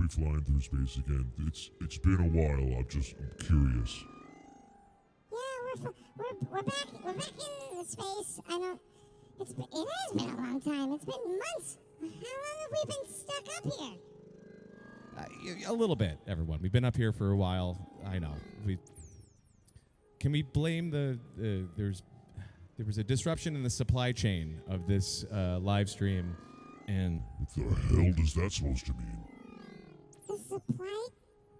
flying through space again. It's been a while. I'm curious. Yeah, we're back in space. It has been a long time. It's been months. How long have we been stuck up here? A little bit, everyone. We've been up here for a while. I know. Can we blame there was a disruption in the supply chain of this live stream, and what the hell does that supposed to mean? The supply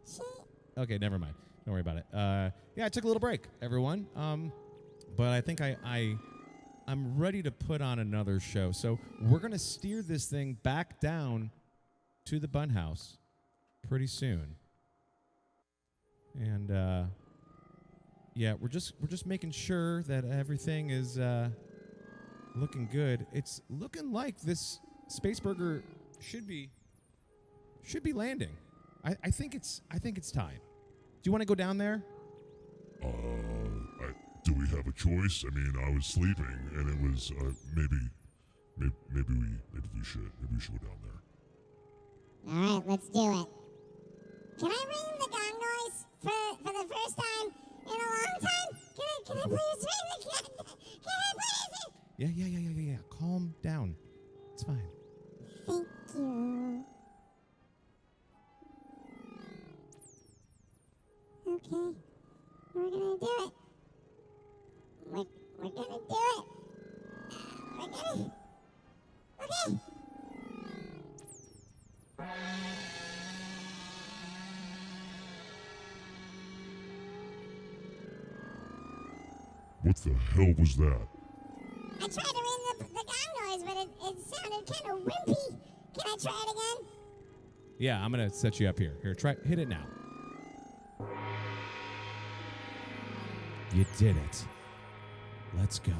chain? Okay, never mind. Don't worry about it. Yeah, I took a little break, everyone. But I think I'm ready to put on another show. So we're gonna steer this thing back down to the Bun House pretty soon. And yeah, we're just making sure that everything is looking good. It's looking like this Space Burger should be landing. I think it's time. Do you want to go down there? Do we have a choice? I mean, I was sleeping, and it was maybe we should go down there. All right, let's do it. Can I ring the gong noise for the first time in a long time? Can I please ring the gong? Can I please? Yeah. Calm down. It's fine. Thank you. Okay, we're gonna do it. We're gonna do it. Okay. What the hell was that? I tried to ring the gong noise, but it sounded kind of wimpy. Can I try it again? Yeah, I'm gonna set you up here. Here, hit it now. You did it. Let's go.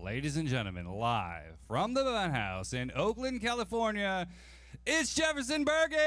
Ladies and gentlemen, live from the Bun House in Oakland, California, it's Jefferson Bergey!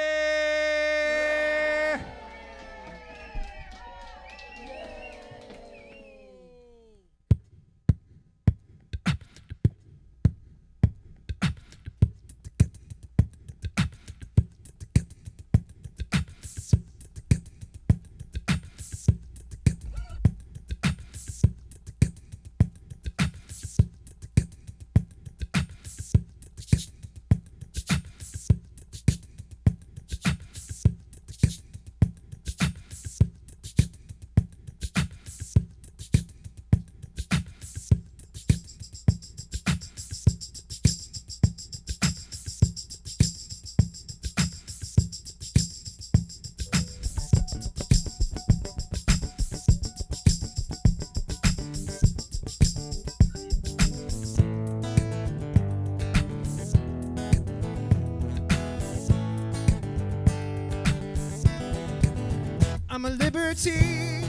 I'm a libertine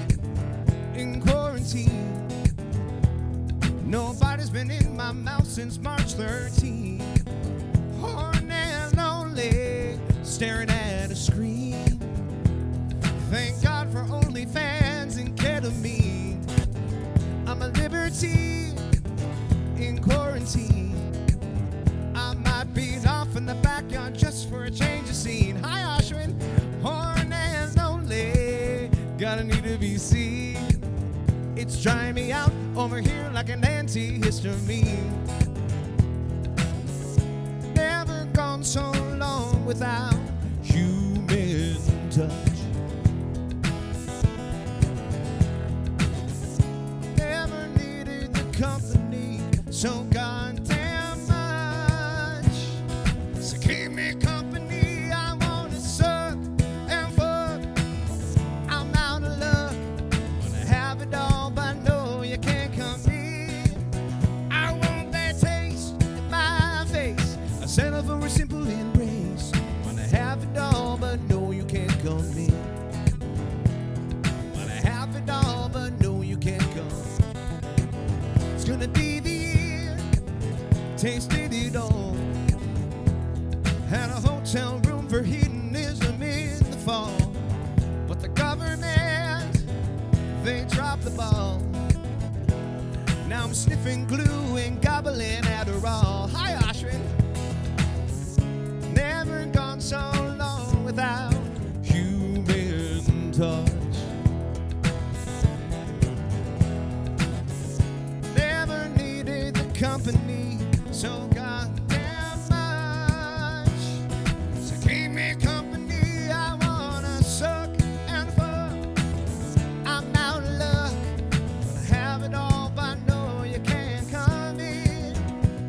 in quarantine. quarantine. Nobody's been in my mouth since March 13. Horny and lonely, staring at a screen. Thank God for OnlyFans and ketamine. I'm a libertine in quarantine. I might beat off in the backyard just for a change of scene. Hi, Ashwin. Horny and lonely, gotta need to be seen. It's trying me out over here like an antihistamine. Never gone so long without human touch. Never needed the company so goddamn much. So keep me company, I wanna suck and fuck. I'm out of luck, wanna have it all, but no, you can't come in. I want that taste in my face, a settle for a simple embrace. Wanna have it all, but no, you can't come in. Wanna have it all, but no, you can't come. It's gonna be the year, tasted it all. Had a hotel room for hedonism in the fall, but the government, they dropped the ball. Now I'm sniffing glue and gobbling Adderall. Hi, Ashwin. Never gone so long without human touch. Never needed the company so goddamn much. So keep me company, I wanna suck and fuck. I'm out of luck, wanna have it all, but no, you can't come in.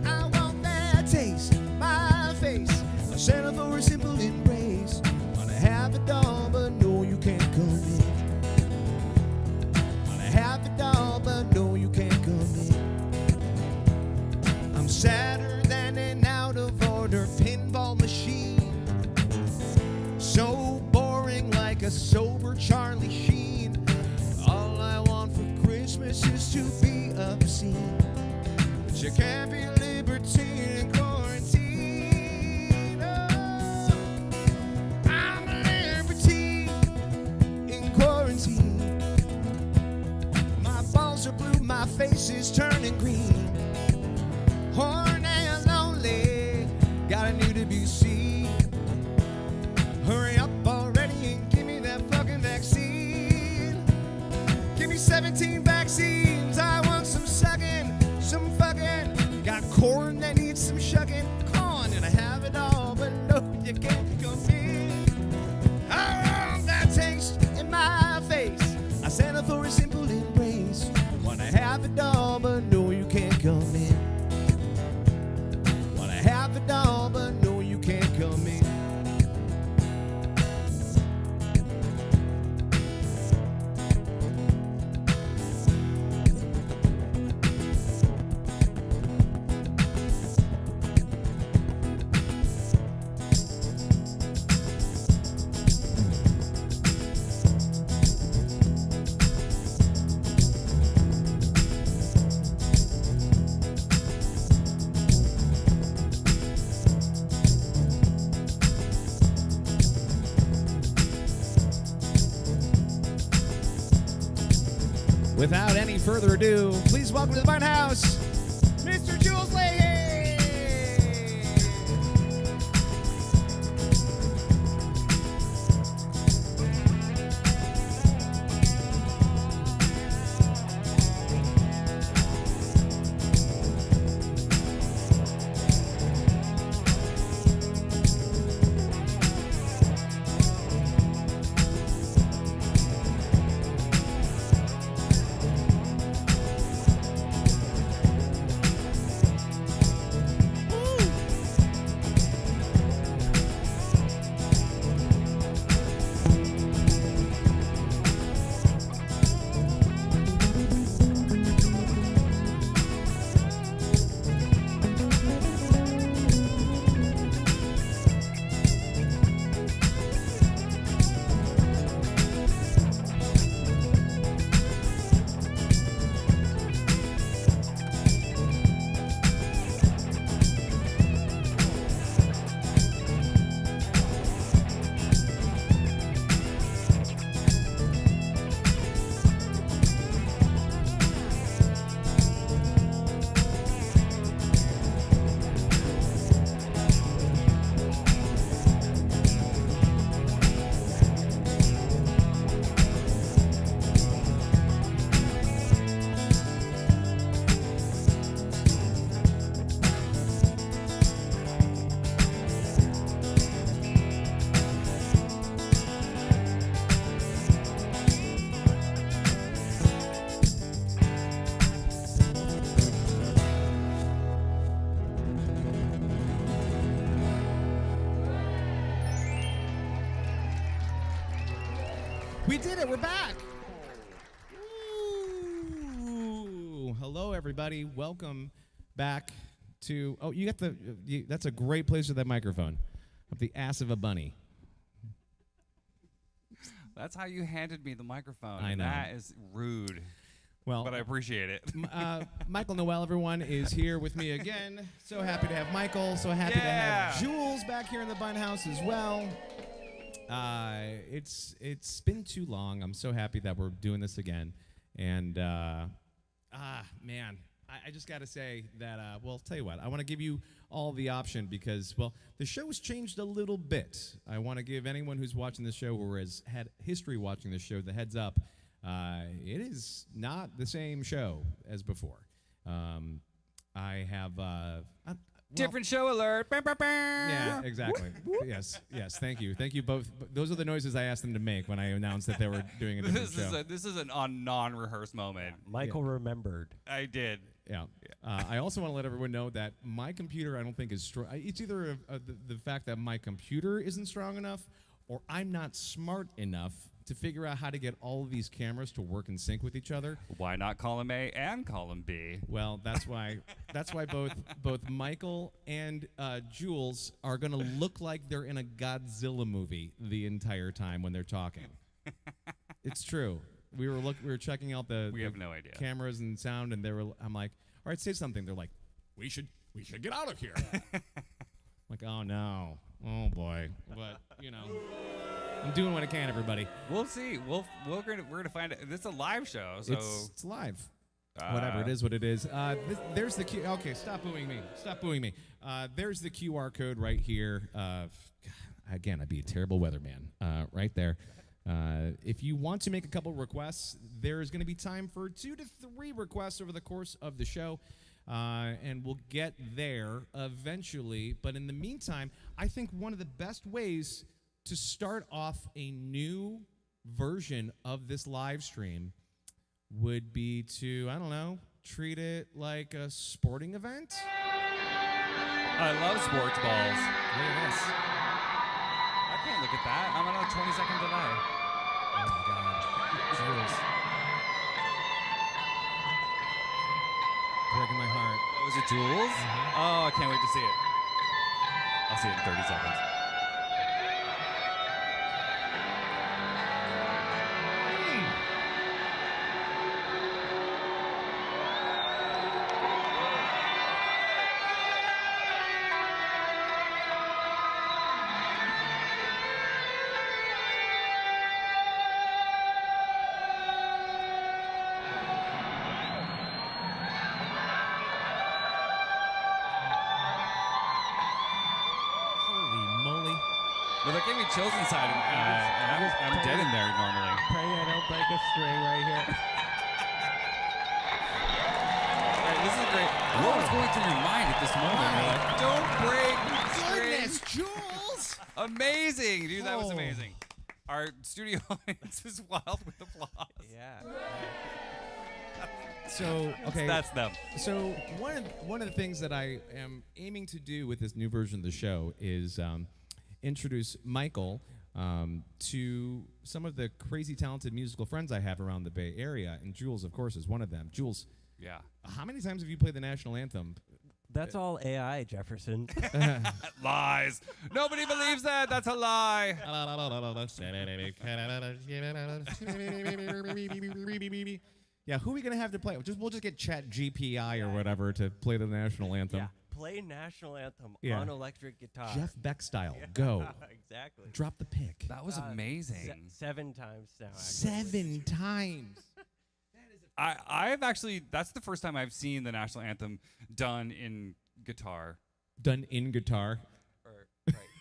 I want that taste, my face, a settle for a simple embrace. Wanna have it all, but no, you can't come in. Wanna have it all, but no, you can't come in. I'm sadder than an out-of-order pinball machine. So boring like a sober Charlie Sheen. All I want for Christmas is to be obscene. But you can't be libertine in quarantine. Oh, I'm a libertine in quarantine. My balls are blue, my face is turning green. Horny and lonely, gotta need to be seen. Hurry up already and give me that fucking vaccine. Give me 17 vaccines, I want some sucking, some fucking. Got corn that needs some shucking. Corn and I have it all, but no, you can't come in. I want that taste in my face, I settle for a simple embrace. Wanna have it all, but no, you can't come in. Wanna have it all, but no, you can't come in. Without any further ado, please welcome to the Bun House, Mr. Jules Leyhe. it. We're back. Ooh. Hello, everybody. Welcome back to. Oh, you got that's a great place for that microphone. Up the ass of a bunny. That's how you handed me the microphone. I know. That is rude. Well, But I appreciate it. Michael Noel, everyone, is here with me again. So happy to have Michael. So happy to have Jules back here in the Bun House as well. It's been too long. I'm so happy that we're doing this again. And man, I just got to say that. Well, tell you what, I want to give you all the option because, well, the show has changed a little bit. I want to give anyone who's watching the show or has had history watching the show the heads up. It is not the same show as before. I have Different show alert. yeah, exactly. yes. Thank you both. Those are the noises I asked them to make when I announced that they were doing a different show. This is an non-rehearsed moment. Michael remembered. I did. Yeah. I also want to let everyone know that my computer, I don't think is strong. It's either the fact that my computer isn't strong enough, or I'm not smart enough to figure out how to get all of these cameras to work in sync with each other. Why not column A and column B? Well, that's why both Michael and Jules are gonna look like they're in a Godzilla movie the entire time when they're talking. It's true. We were checking out the We have no idea. cameras and sound, and I'm like, all right, say something. They're like, we should get out of here. Like, oh no, oh boy, but I'm doing what I can, everybody. We'll see. We're gonna find it. This is a live show, so It's live. Whatever it is, what it is. There's the Q. Okay, stop booing me. There's the QR code right here. Again, I'd be a terrible weatherman. Right there. If you want to make a couple requests, there's going to be time for 2 to 3 requests over the course of the show. And we'll get there eventually. But in the meantime, I think one of the best ways to start off a new version of this live stream would be to, I don't know, treat it like a sporting event. I love sports balls. Look at this. I can't look at that. I'm on a 20-second delay. Oh my God. Jules. Breaking my heart. Oh, is it Jules? Oh, I can't wait to see it. I'll see it in 30 seconds. Well, that gave me chills inside, and I'm dead in there normally. Pray I don't break a string right here. All right, this is great. What was going through your mind at this moment? You're like, don't break Goodness, strings. Jules! Amazing, dude. That was Oh. amazing. Our studio audience is wild with applause. Yeah. So, okay. That's them. So one of the things that I am aiming to do with this new version of the show is introduce Michael to some of the crazy talented musical friends I have around the Bay Area, and Jules, of course, is one of them. Jules, Yeah. how many times have you played the national anthem? That's all AI, Jefferson. Lies. Nobody believes that. That's a lie. Yeah, who are we gonna have to play? We'll just get Chat GPI or whatever to play the national anthem. Yeah. Play national anthem Yeah. on electric guitar. Jeff Beck style. Go. Exactly. Drop the pick. That was amazing. 7 times now. Actually. 7 times. I've actually, that's the first time I've seen the national anthem done in guitar. Done in guitar. Or,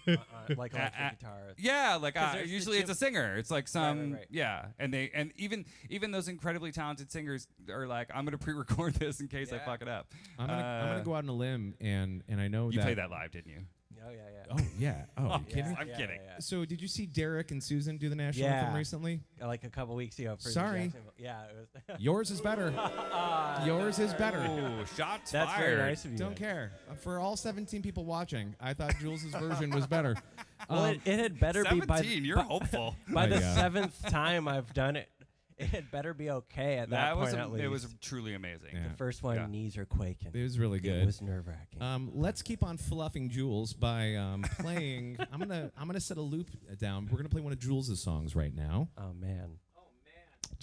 right. Like electric guitar. Yeah, like 'Cause there's usually the it's a singer. It's like some right. yeah, and even those incredibly talented singers are like, I'm gonna pre-record this in case I Yeah. fuck it up. I'm gonna go out on a limb, and I know You that. played that live, didn't you? Oh, yeah, yeah. Oh yeah. Oh, are you kidding me? I'm kidding. Yeah. So did you see Derek and Susan do the national Yeah. anthem recently? Like a couple weeks ago. For Sorry. Jacksonville. Yeah, it was. Yours is better. Yours is better. Ooh, shots That's fired. very nice of you. Don't care. For all 17 people watching, I thought Jules' version was better. Well, it had better be by 17. You're hopeful. by the Yeah. 7th time I've done it. It had better be okay at that point at least. It was truly amazing. Yeah. The first one, Yeah. knees are quaking. It was really It good. was nerve-wracking. Let's keep on fluffing Jules by playing. I'm gonna set a loop down. We're gonna play one of Jules' songs right now. Oh man.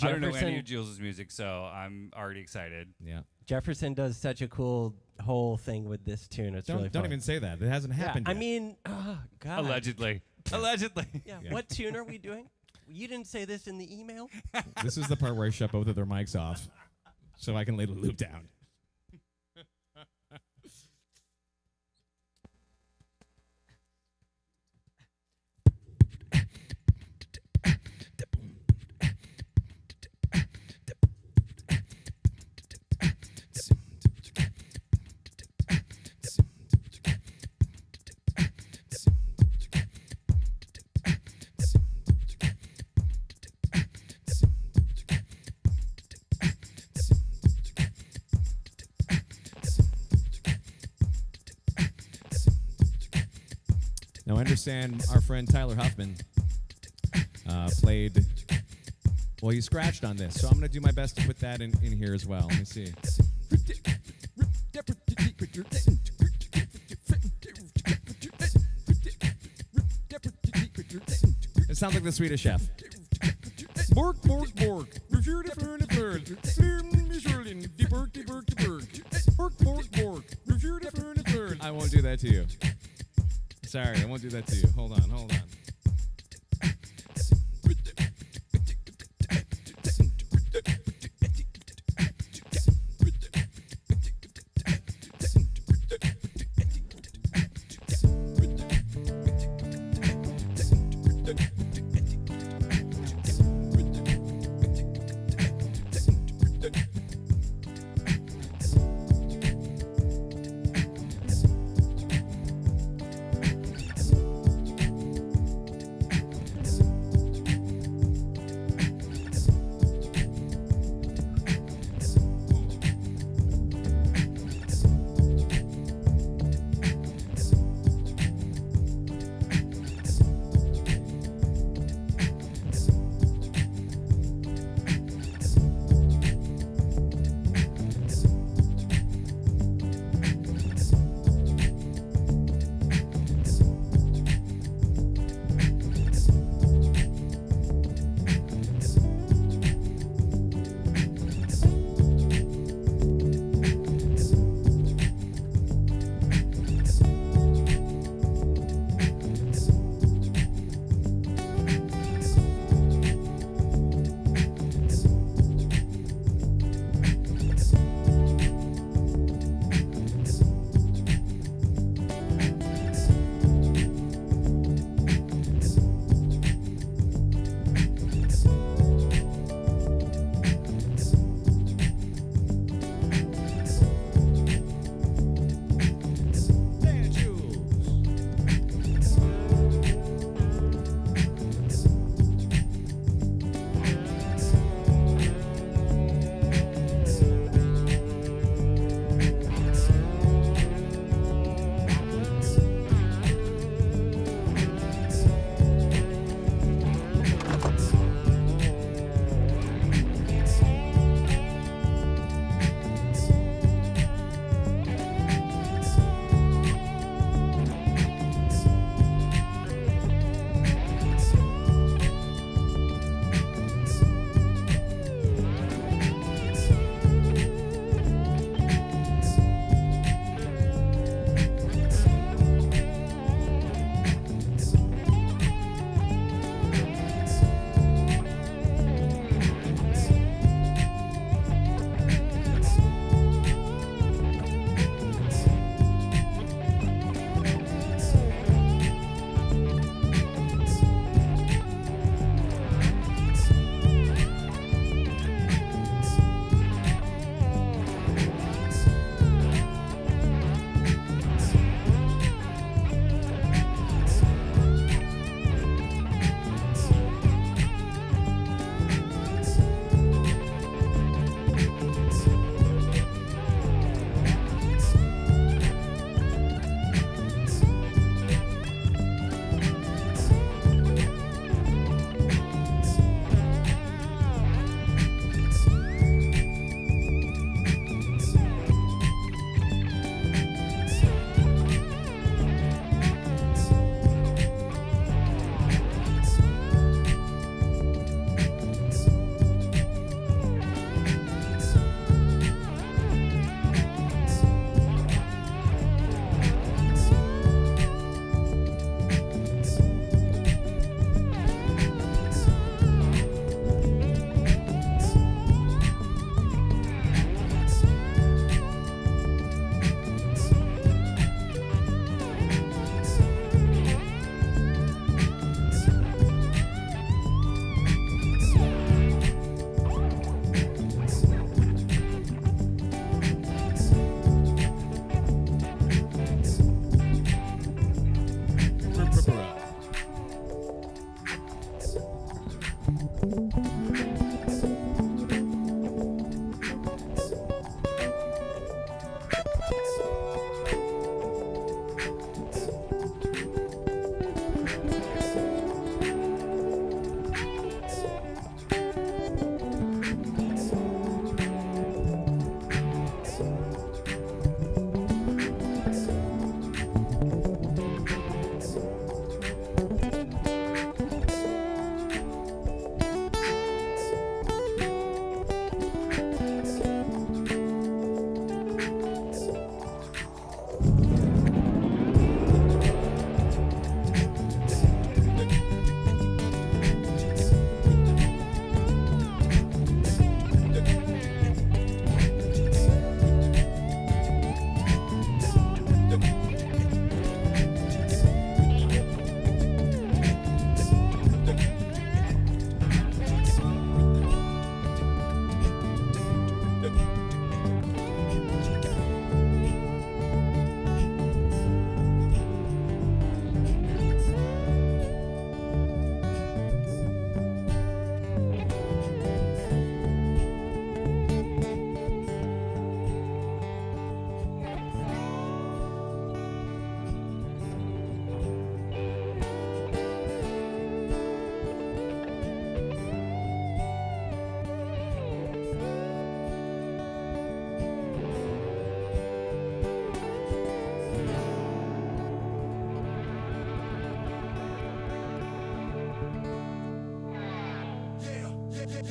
I don't know any Jefferson- of Jules' music, so I'm already excited. Yeah. Jefferson does such a cool whole thing with this tune. It's really Don't fun. even say that. It hasn't happened I yet. mean, oh, God. Allegedly. Allegedly. Yeah. Yeah. What tune are we doing? You didn't say this in the email. This is the part where I shut both of their mics off so I can lay the loop down. Now, I understand our friend Tyler Huffman played, well, he scratched on this, so I'm going to do my best to put that in here as well. Let me see. It sounds like the Swedish Chef. Bork, bork, bork. I won't do that to you. Sorry, I won't do that to you. Hold on, hold on.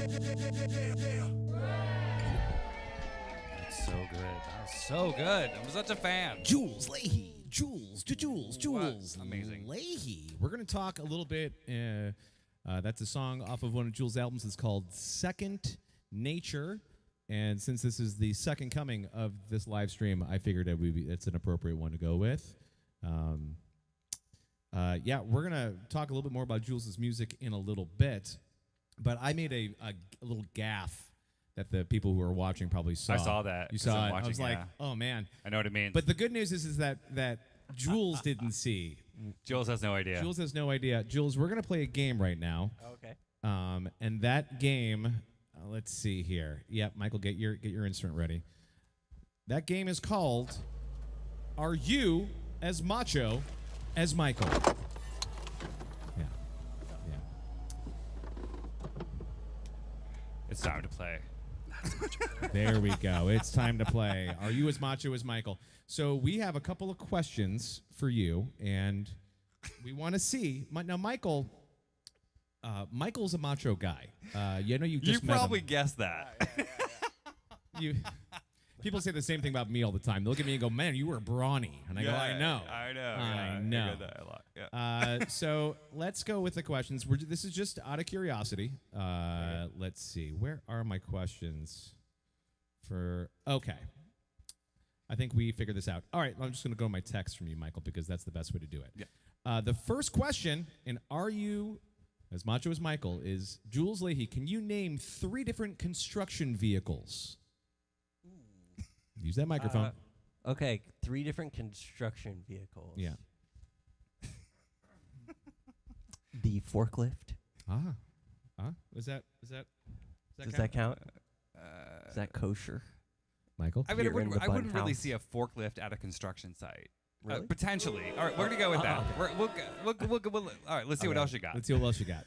That's so good. That was so good. I'm such a fan. Jules Leyhe. Jules. Amazing. Leyhe. We're going to talk a little bit. That's a song off of one of Jules' albums. It's called Second Nature. And since this is the second coming of this live stream, I figured it's an appropriate one to go with. Yeah, we're going to talk a little bit more about Jules' music in a little bit. But I made a little gaffe that the people who are watching probably saw. I saw that. You saw it. Watching, I was like, oh, man. I know what it means. But the good news is that Jules didn't see. Jules has no idea. Jules has no idea. Jules, we're going to play a game right now. Okay. And that game, let's see here. Yep, Michael, get your instrument ready. That game is called Are You as Macho as Michael? Yeah. It's time to play. There we go. It's time to play. Are you as macho as Michael? So we have a couple of questions for you, and we want to see. Now, Michael's a macho guy. You just met probably him. guessed that. People say the same thing about me all the time. They look at me and go, "Man, you were brawny," and I go, "I know, I know. I I know." get that a lot. Yeah. So let's go with the questions. This is just out of curiosity. Let's see. Where are my questions? Okay. I think we figured this out. All right. I'm just going to go to my text from you, Michael, because that's the best way to do it. Yeah. The first question in Are You as Macho as Michael is, Jules Leyhe, can you name 3 different construction vehicles? Use that microphone. Okay, 3 different construction vehicles. Yeah. The forklift. Does that Does that count? Is that kosher? Michael? I mean, Here in the I Bun wouldn't really House. see a forklift at a construction site. Really? Potentially. All right, we're going to go with that. We'll, all right, let's see what else you got. Let's see what else you got.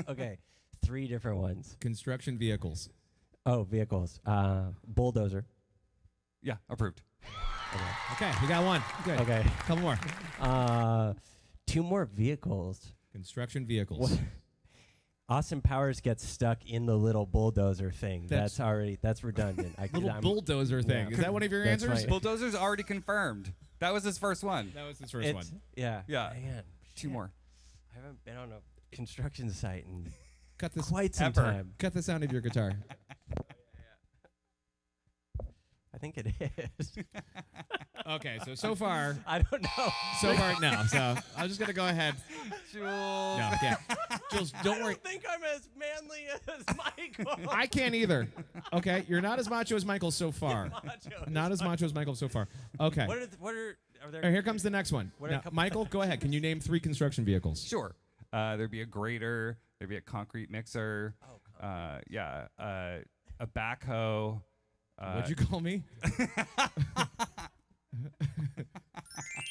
Okay, 3 different ones. Construction vehicles. Oh, vehicles. Bulldozer. Yeah, approved. Okay, we got one. Good. Okay. Couple more. 2 more vehicles. Construction vehicles. What? Austin Powers gets stuck in the little bulldozer thing. That's- That's redundant. Little bulldozer thing. Yeah. Is that one of your That's answers? right. Bulldozer's already confirmed. That was his first one. That was his first one. Yeah. Yeah. Man, 2 shit. more. I haven't been on a construction site in Cut this. quite some Ever. time. Cut the sound of your guitar. I think it is. Okay, so far, I don't know. no. So I'm just gonna go ahead. Jules. No, yeah. Jules, don't worry. I think I'm as manly as Michael. I can't either. Okay, you're not as macho as Michael so far. Macho. Not as macho as Michael so far. Okay. Are there? All right, here comes the next one. What are a Now, couple- Michael, go ahead. Can you name 3 construction vehicles? Sure. There'd be a grader. There'd be a concrete mixer. A backhoe. What'd you call me?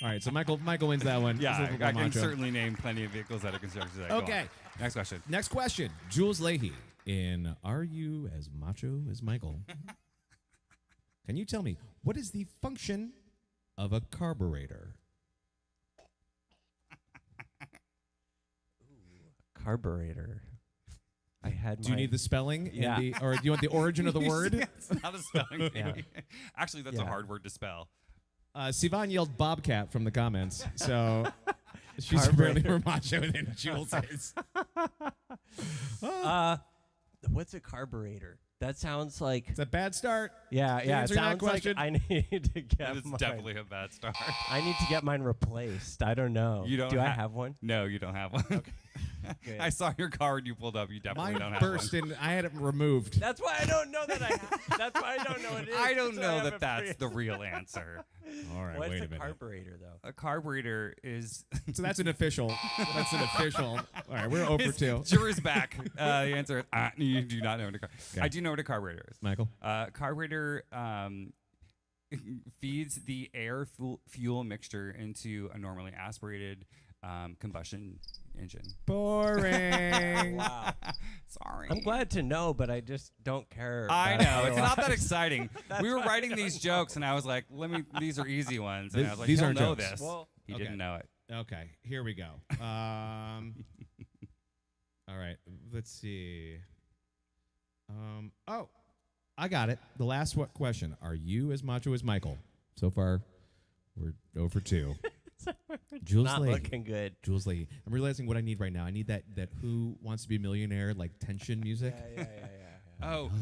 All right, so Michael wins that one. He's a Yeah, little I more can macho. certainly name plenty of vehicles at a construction site. Go on. Okay. Next question. Next question. Jules Leyhe in Are You as Macho as Michael? Can you tell me what is the function of a carburetor? Carburetor. I had. Do you need the spelling? Yeah. Or do you want the origin of the word? It's not a spelling bee. Yeah. Actually, that's a Yeah. hard word to spell. Sivan yelled Bobcat from the comments, so she's Carburetor. apparently more macho than Jules is. What's a carburetor? That sounds like. It's a bad start. Yeah. It answering that sounds like question? I need to get That is mine. definitely a bad start. I need to get mine replaced. I don't know. You don't Do I ha- have one? No, you don't have one. Good. I saw your card you pulled up. You definitely don't Mine have burst one. and I had it removed. That's why I don't know that I. That's why I don't know it is. I don't so I know have that it that's free. the real answer. All right, What's wait a a minute. carburetor though? A carburetor is. So that's an official. That's an official. All right, we're over 2. Jury's back. The answer is you do not know what a Okay. I do know what a carburetor is. Michael? Carburetor feeds the air fuel mixture into a normally aspirated combustion engine. Boring. Wow. Sorry. I'm glad to know, but I just don't care. I about know. It's not that otherwise. exciting. We were why I writing don't these know. jokes, and I was like, these are easy ones. And I was like, These he'll aren't know jokes. this. Well, He okay. didn't know it. Okay, here we go. All right, let's see. Oh, I got it. The last question. Are you as macho as Michael? So far, we're 0 for 2. Jules Not Leyhe. looking good. Jules Leyhe. I'm realizing what I need right now. I need that Who Wants to Be a Millionaire, like tension music. Yeah. Oh,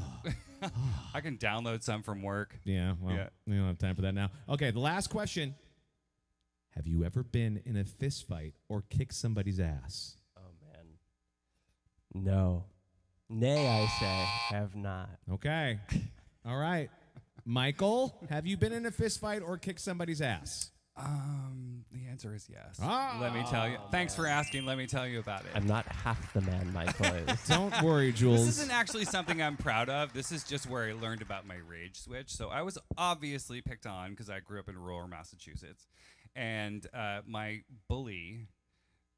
I can download some from work. Yeah, well, Yeah. we don't have time for that now. Okay, the last question. Have you ever been in a fist fight or kicked somebody's ass? Oh, man. No. Nay, I say, have not. Okay. All right. Michael, have you been in a fist fight or kicked somebody's ass? The answer is yes. Ah. Let me tell you. Thanks for asking. Let me tell you about it. I'm not half the man Michael is. Don't worry, Jules. This isn't actually something I'm proud of. This is just where I learned about my rage switch. So I was obviously picked on because I grew up in rural Massachusetts. And my bully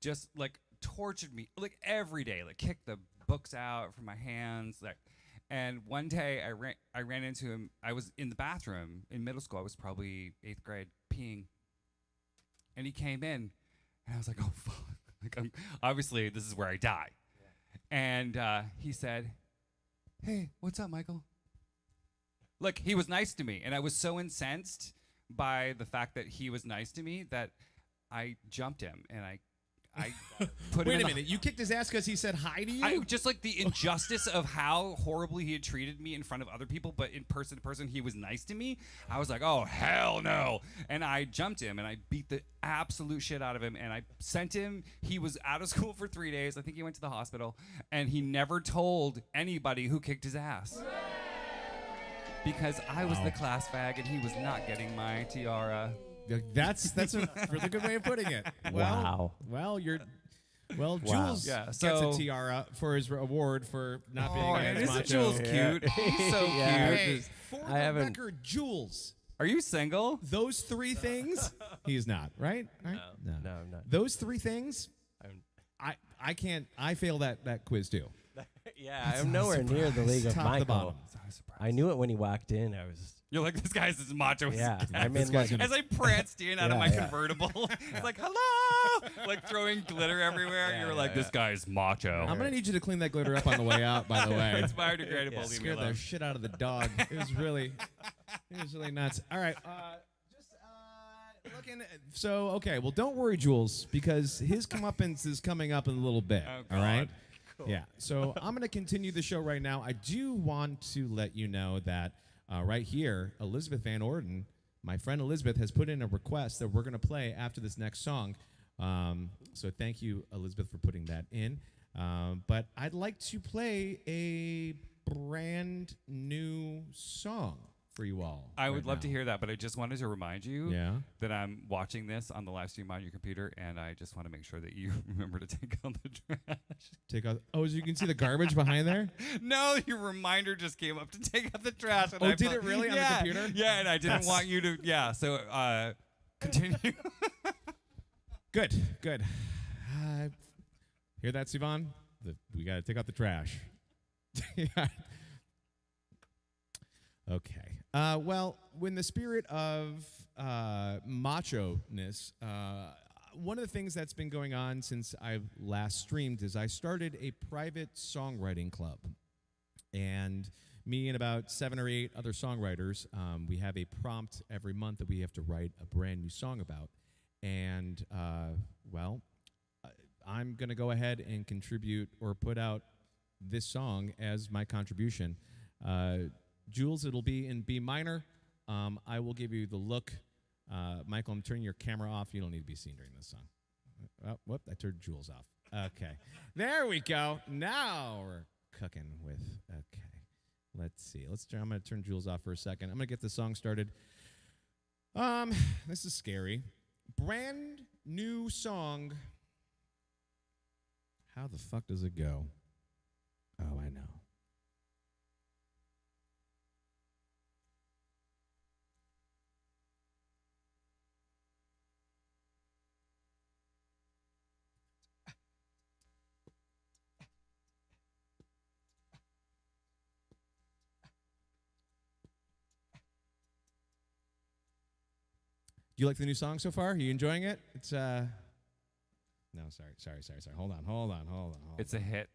just like tortured me like every day, like kicked the books out from my hands. And one day I ran into him. I was in the bathroom in middle school. I was probably 8th grade peeing. And he came in, and I was like, oh, fuck. Like, obviously, this is where I die. Yeah. And he said, hey, what's up, Michael? Look, he was nice to me, and I was so incensed by the fact that he was nice to me that I jumped him, and I put him Wait in a minute. You kicked his ass because he said hi to you? I just like the injustice of how horribly he had treated me in front of other people, but in person to person, he was nice to me. I was like, oh, hell no. And I jumped him, and I beat the absolute shit out of him, and I sent him. He was out of school for 3 days. I think he went to the hospital, and he never told anybody who kicked his ass. Because I was the class fag, and he was not getting my tiara. That's a really good way of putting it. Wow. Well, Wow. Jules Yeah, gets so- a tiara for his award for not being and as isn't macho. Jules cute? He's so Yeah. cute. Hey, for I the haven't- record, Jules, Are you single? those 3 things, he's not, right? Right? No, I'm not. Those 3 things, I'm- I can't, I fail that quiz too. Yeah, I'm nowhere near the league of Top to Michael. bottom. I knew it when he walked in. I was, You're like, this guy's as macho as yeah. he can. I mean, like, As I pranced in out of Yeah, my yeah. convertible, it's like, hello, like throwing glitter everywhere. Yeah, you were yeah, like, this guy's macho. I'm gonna need you to clean that glitter up on the way out, by the way. It's biodegradable. Leave me Scared the alone. shit out of the dog. It was really nuts. All right, just looking. So okay, well, don't worry, Jules, because his comeuppance is coming up in a little bit. Oh, all right. Cool. Yeah. So I'm gonna continue the show right now. I do want to let you know that right here, Elizabeth Van Orden, my friend Elizabeth, has put in a request that we're gonna play after this next song. So thank you, Elizabeth, for putting that in. But I'd like to play a brand new song for you all. I would right love to now. hear that, but I just wanted to remind you Yeah. that I'm watching this on the live stream on your computer, and I just want to make sure that you remember to take out the trash. Take out. Oh, so you can see the garbage behind there. No, your reminder just came up to take out the trash. And Oh, I did thought- it really on the Yeah, computer? Yeah, and I didn't That's- want you to. Yeah, so continue. Good. Good. Hear that, Sivan? We got to take out the trash. Yeah. Okay. Well, in the spirit of macho-ness, one of the things that's been going on since I've last streamed is I started a private songwriting club. And me and about 7 or 8 other songwriters, we have a prompt every month that we have to write a brand new song about. And, I'm going to go ahead and contribute or put out this song as my contribution. Jules, it'll be in B minor. I will give you the look. Michael, I'm turning your camera off. You don't need to be seen during this song. Oh, whoop, I turned Jules off. Okay. There we go. Now we're cooking with, okay. Let's see. I'm going to turn Jules off for a second. I'm going to get the song started. This is scary. Brand new song. How the fuck does it go? Oh, I know. Do you like the new song so far? Are you enjoying it? It's No, sorry. Hold on. It's a hit.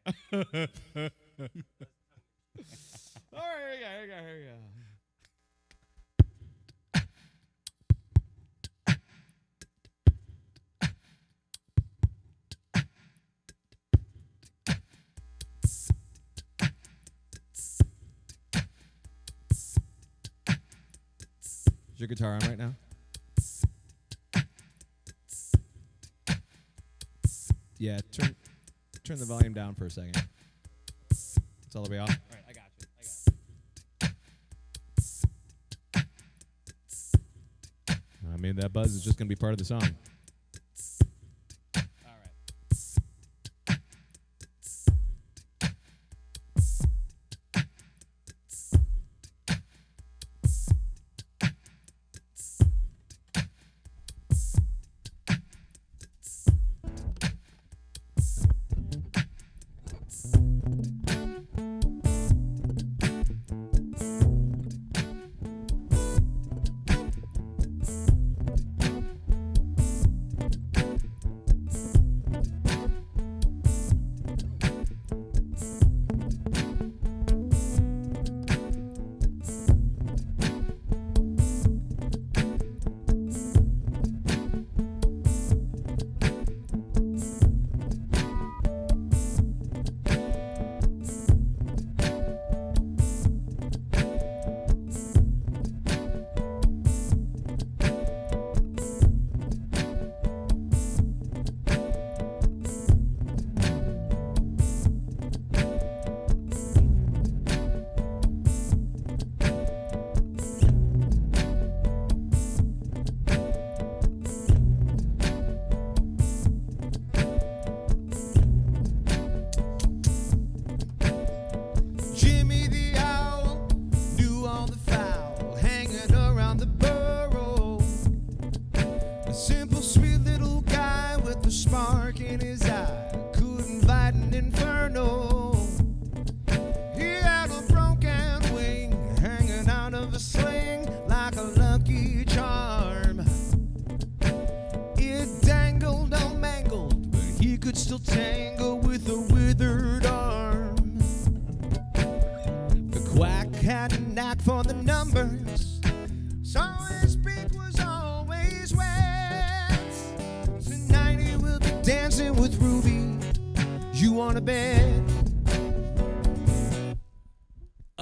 All Here we go. Is your guitar on right now? Yeah, turn the volume down for a second. It's all the way off. All right, I got you. I mean, that buzz is just going to be part of the song. All right.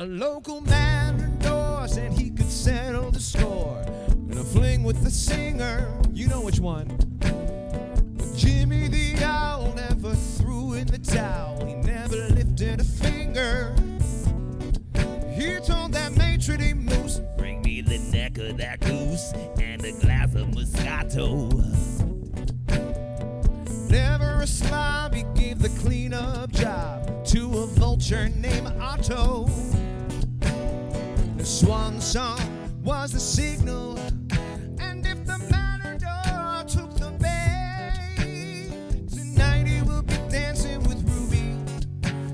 Local man endorsed and he could settle the score in a fling with the singer. You know which one. Jimmy the Owl never threw in the towel. He never lifted a finger. He told that matron he moose, bring me the neck of that goose and a glass of Moscato. Never a slob, he gave the cleanup job to a vulture named Otto. The swan song was the signal, and if the matador took the bay, tonight he will be dancing with Ruby.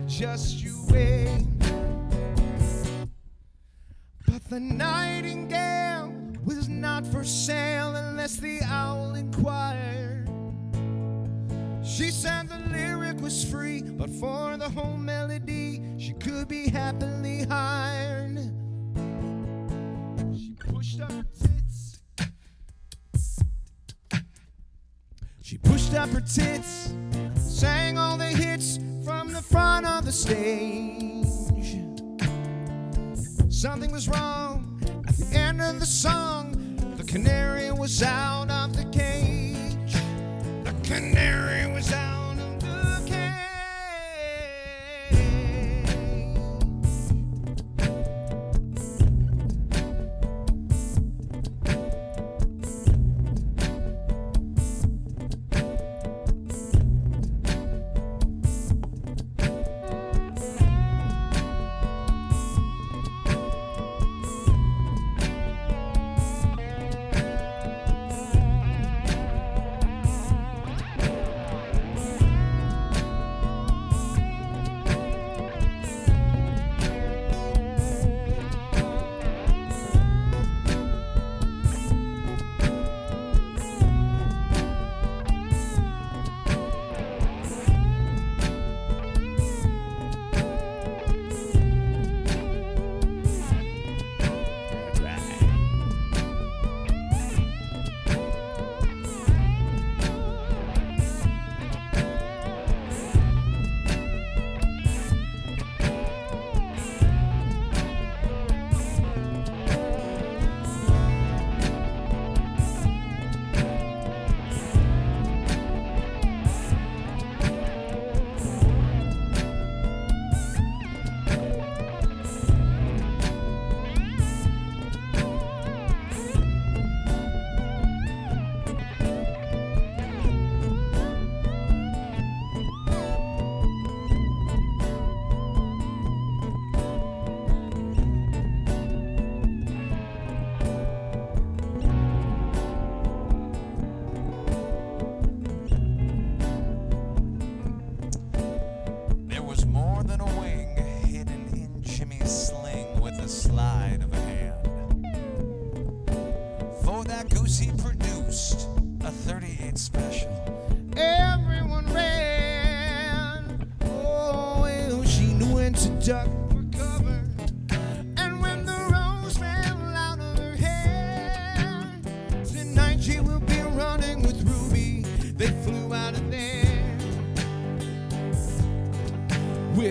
Just you wait. But the nightingale was not for sale unless the owl inquired. She said the lyric was free, but for the whole melody she could be happily hired. She pushed up her tits. She pushed up her tits, sang all the hits from the front of the stage. Something was wrong at the end of the song. The canary was out of the cage. The canary was out of the cage.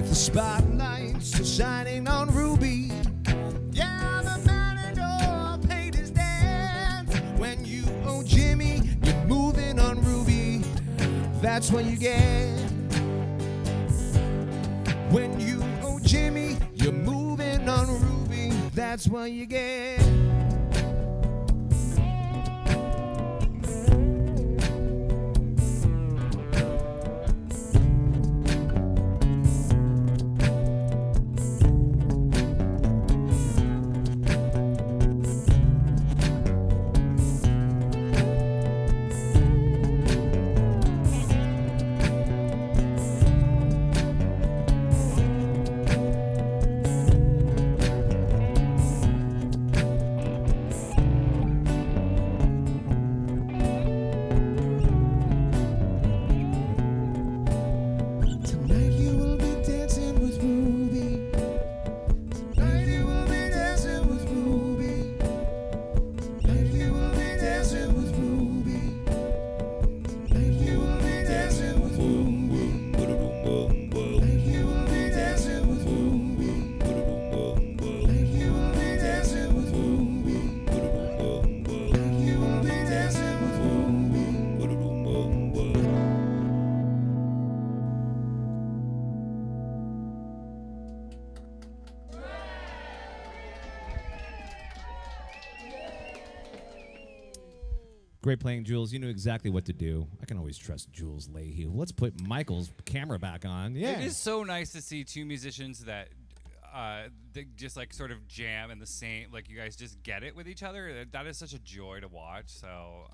with the spotlights shining on Ruby. Yeah, the matador paid his dance. When you owe Jimmy, you're moving on Ruby. That's what you get. When you owe Jimmy, you're moving on Ruby. That's what you get. Great playing, Jules. You knew exactly what to do. I can always trust Jules Leyhe. Let's put Michael's camera back on. Yeah. It is so nice to see two musicians that just like sort of jam in the same, like you guys just get it with each other. That is such a joy to watch. So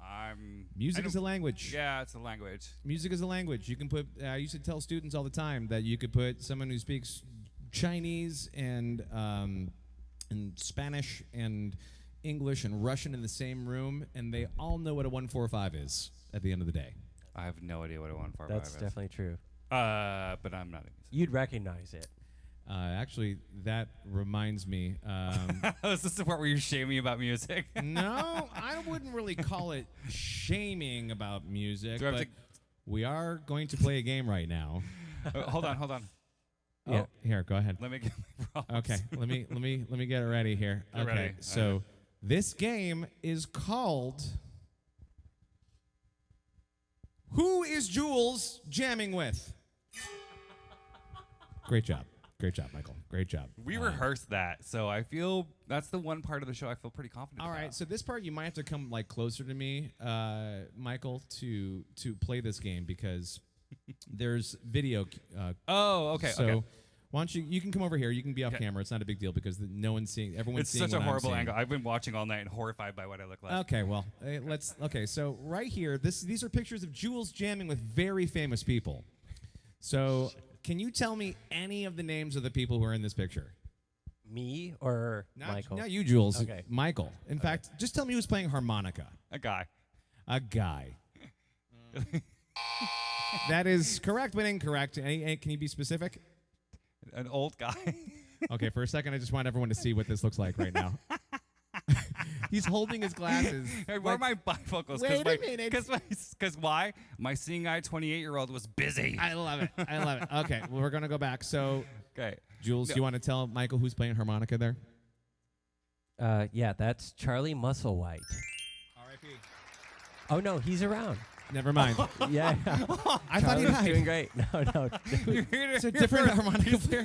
Music is a language. Yeah, it's a language. Music is a language. You can put. I used to tell students all the time that you could put someone who speaks Chinese and Spanish and English and Russian in the same room, and they all know what a 1-4-5 is at the end of the day. I have no idea what a 1-4-5 That's is. definitely true. But I'm not. You'd recognize it. Actually, that reminds me. Is this the part where you're shaming about music? No, I wouldn't really call it shaming about music, Do I have but we are going to play a game right now. Hold on. Yeah. Oh, here, go ahead. Let me get my props. Okay, let me get it ready here. Get okay, ready. so this game is called Who is Jules Jamming With? Great job, Michael. Great job. We rehearsed that, so I feel that's the one part of the show I feel pretty confident All about. right, so this part you might have to come like closer to me, Michael, to play this game because there's video. Oh, okay. So okay. why don't you can come over here. You can be off Okay. camera. It's not a big deal because no one's seeing. Everyone's It's seeing such a what I'm horrible seeing. angle. I've been watching all night and horrified by what I look like. Okay, well, let's. Okay, so right here, these are pictures of Jules jamming with very famous people. So, can you tell me any of the names of the people who are in this picture? Me or Michael? Not you, Jules. Okay. Michael. In fact, just tell me who's playing harmonica. A guy. A guy. That is correct, but incorrect. Can you be specific? An old guy. Okay, for a second, I just want everyone to see what this looks like right now. He's holding his glasses. Hey, where are my bifocals? Wait a minute. Because why? My seeing eye 28-year-old was busy. I love it. Okay, well, we're going to go back. So, Okay. Jules, do you want to tell Michael who's playing harmonica there? Yeah, that's Charlie Musselwhite. R.I.P. Oh, no, he's around. Never mind. Yeah. I thought he Charlie's died. doing great. No. It's a different harmonica player.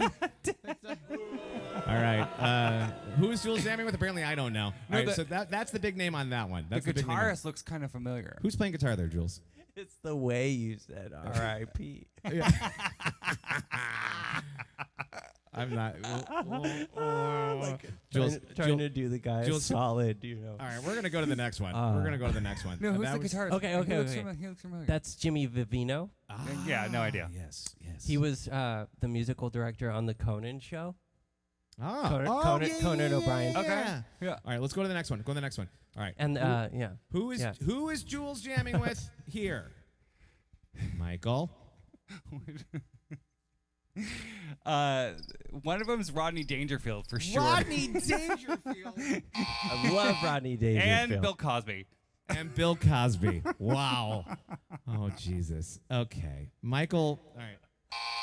All right. Who is Jules jamming with? Apparently, I don't know. No, All right, so that's the big name on that one. That's the big name on- guitarist looks kind of familiar. Who's playing guitar there, Jules? It's the way you said R.I.P. I'm not. Trying to do the guy Jules- solid, you know. All right, we're gonna go to the next one. We're gonna go to the next one. No, And who's that the was- guitarist? Okay. He looks familiar. That's Jimmy Vivino. Yeah, no idea. Yes. He was the musical director on the Conan show. Conan O'Brien. Okay. Yeah. All right, let's go to the next one. Go to the next one. All right. And yeah. Who is Jules jamming with here? Michael. One of them's Rodney Dangerfield for sure. Rodney Dangerfield. I love Rodney Dangerfield. And Bill Cosby. And Bill Cosby. Wow. Oh, Jesus. Okay. Michael. All right.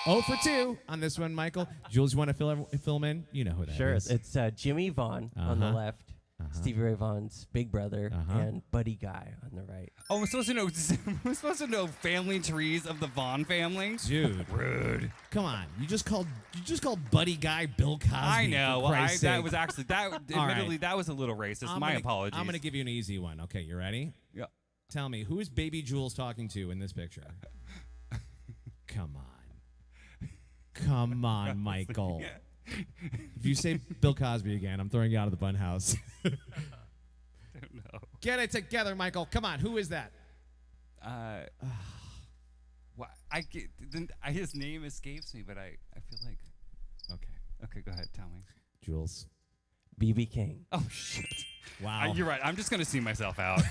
0 for 2 on this one, Michael. Jules, you want to fill him in? You know who that Sure. is. It's Jimmy Vaughn on the Uh-huh. left, Stevie Ray Vaughan's big brother, Uh-huh. and Buddy Guy on the right. Oh, we're supposed to know. We're supposed to know family trees of the Vaughn family. Dude, Rude. come on. You just called Buddy Guy Bill Cosby. I know. For Well, Christ's that sake. was actually that. Admittedly, that was a little racist. My apologies. I'm gonna give you an easy one. Okay, you ready? Yeah. Tell me, who is baby Jules talking to in this picture? Come on. Come on, Michael. If you say Bill Cosby again, I'm throwing you out of the Bun House. I don't know. Get it together, Michael. Come on, who is that? What? His name escapes me, but I feel like. Okay, go ahead. Tell me. Jules. B.B. King. Oh shit. Wow. You're right. I'm just gonna see myself out.